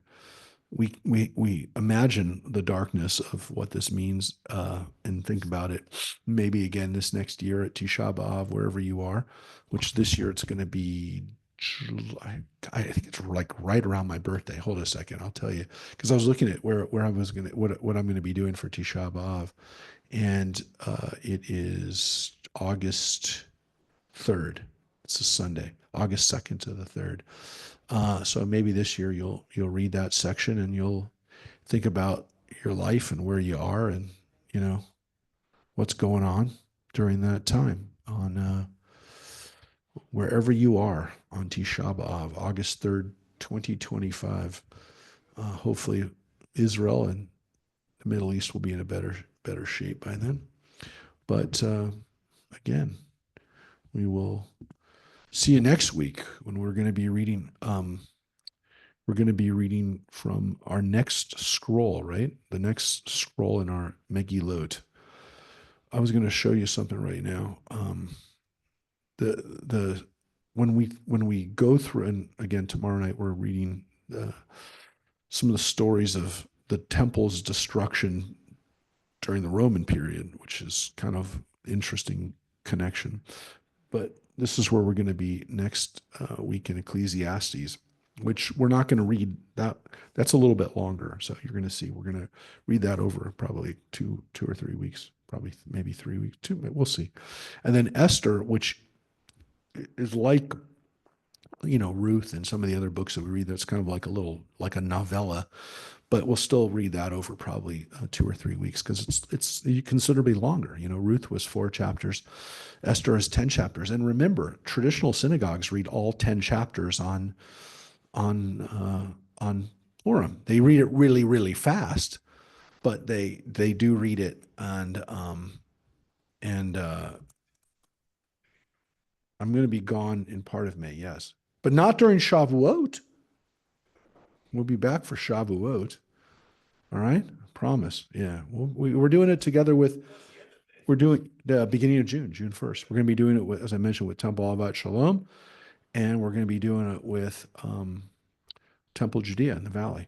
we imagine the darkness of what this means and think about it maybe again this next year at Tisha B'Av, wherever you are, which this year it's going to be, I think it's like right around my birthday. Hold a second, I'll tell you, because I was looking at where I was going to, what I'm going to be doing for Tisha B'Av, and it is August 3rd. It's a Sunday, August 2nd to the 3rd. So maybe this year you'll read that section and you'll think about your life and where you are and what's going on during that time on wherever you are on Tisha B'Av, August 3rd, 2025. Hopefully Israel and the Middle East will be in a better shape by then. But again, we will see you next week when we're going to be reading. We're going to be reading from our next scroll, right? The next scroll in our Megillot. I was going to show you something right now. the when we go through, and again tomorrow night we're reading some of the stories of the temple's destruction during the Roman period, which is kind of interesting connection. But this is where we're going to be next week in Ecclesiastes, which we're not going to read that. That's a little bit longer. So you're going to see, we're going to read that over probably two or 3 weeks, probably maybe 3 weeks, we'll see. And then Esther, which is like, Ruth and some of the other books that we read, that's kind of like a novella, but we'll still read that over probably 2 or 3 weeks because it's considerably longer. Ruth was 4 chapters, Esther is 10 chapters, and remember, traditional synagogues read all 10 chapters on Purim. They read it really, really fast, but they do read it, and I'm going to be gone in part of May, yes, but not during Shavuot. We'll be back for Shavuot. All right, promise. Yeah, we're doing it together with. We're doing the beginning of June 1st. We're going to be doing it with, as I mentioned, with Temple Ahavat Shalom, and we're going to be doing it with Temple Judea in the Valley.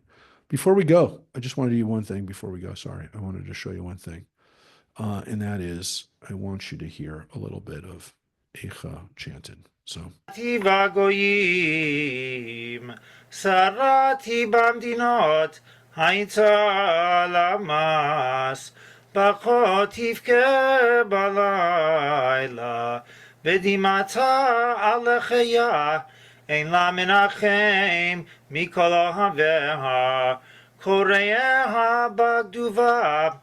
Before we go, I just wanted to do one thing before we go. Sorry, I wanted to show you one thing, and that is I want you to hear a little bit of Eicha chanted. So. Sarati bamdinot hayta lamas bachot tivke balayla bedimata alecheya ein la menachem mikol haveha koreha bagduva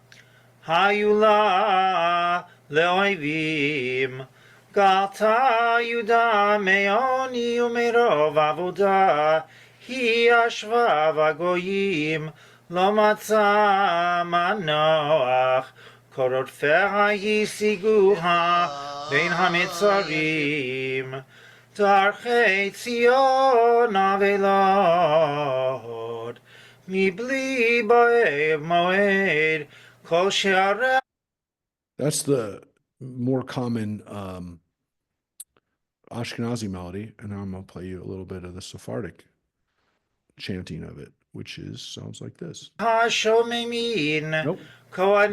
hayula leoivim Gata Yuda meoni umerov avoda hi ashva vagoyim lo matza manoach korotfeha yisiguha ben hamitzarim darchei Tzion avelod mibli ba'ev moed kol she'areh. That's the more common Ashkenazi melody, and now I'm going to play you a little bit of the Sephardic chanting of it, which sounds like this. Nope. Go to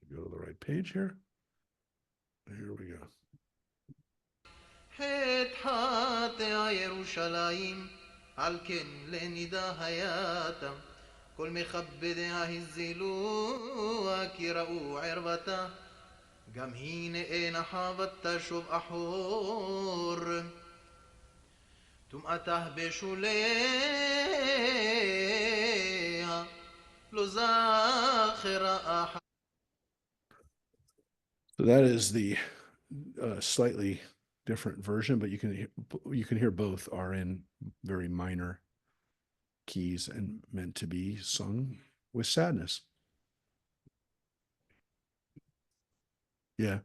the right page here. Here we go. כל מכבדיה הזילו כי ראו ערוותה גם היא נאנה חבטה שוב אחור טומאתה בשוליה לא זכרה אחת. So that is the slightly different version, but you can hear both are in very minor keys and meant to be sung with sadness. Yeah.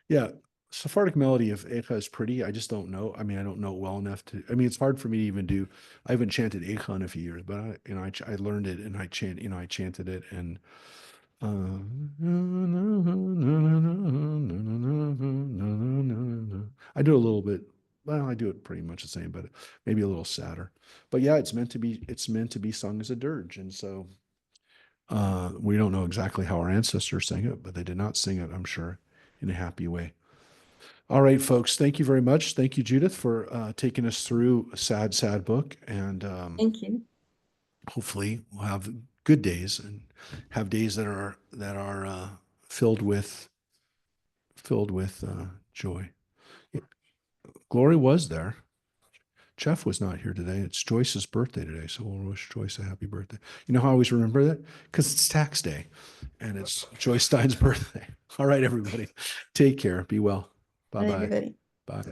Yeah. Sephardic melody of Eicha is pretty. I just don't know. I mean, I don't know it well enough to, I mean, it's hard for me to even do. I haven't chanted Eicha in a few years, but I learned it and I chanted it, and I do a little bit. Well, I do it pretty much the same, but maybe a little sadder. But yeah, it's meant to be sung as a dirge. And so we don't know exactly how our ancestors sang it, but they did not sing it, I'm sure, in a happy way. All right, folks, thank you very much. Thank you, Judith, for taking us through a sad, sad book. And Thank you. hopefully we'll have good days and have days that are filled with joy. Glory was there. Jeff was not here today. It's Joyce's birthday today, so we'll wish Joyce a happy birthday. You know how I always remember that? Because it's tax day, and it's Joyce Stein's birthday. All right, everybody. Take care. Be well. Bye-bye. Bye, everybody. Bye.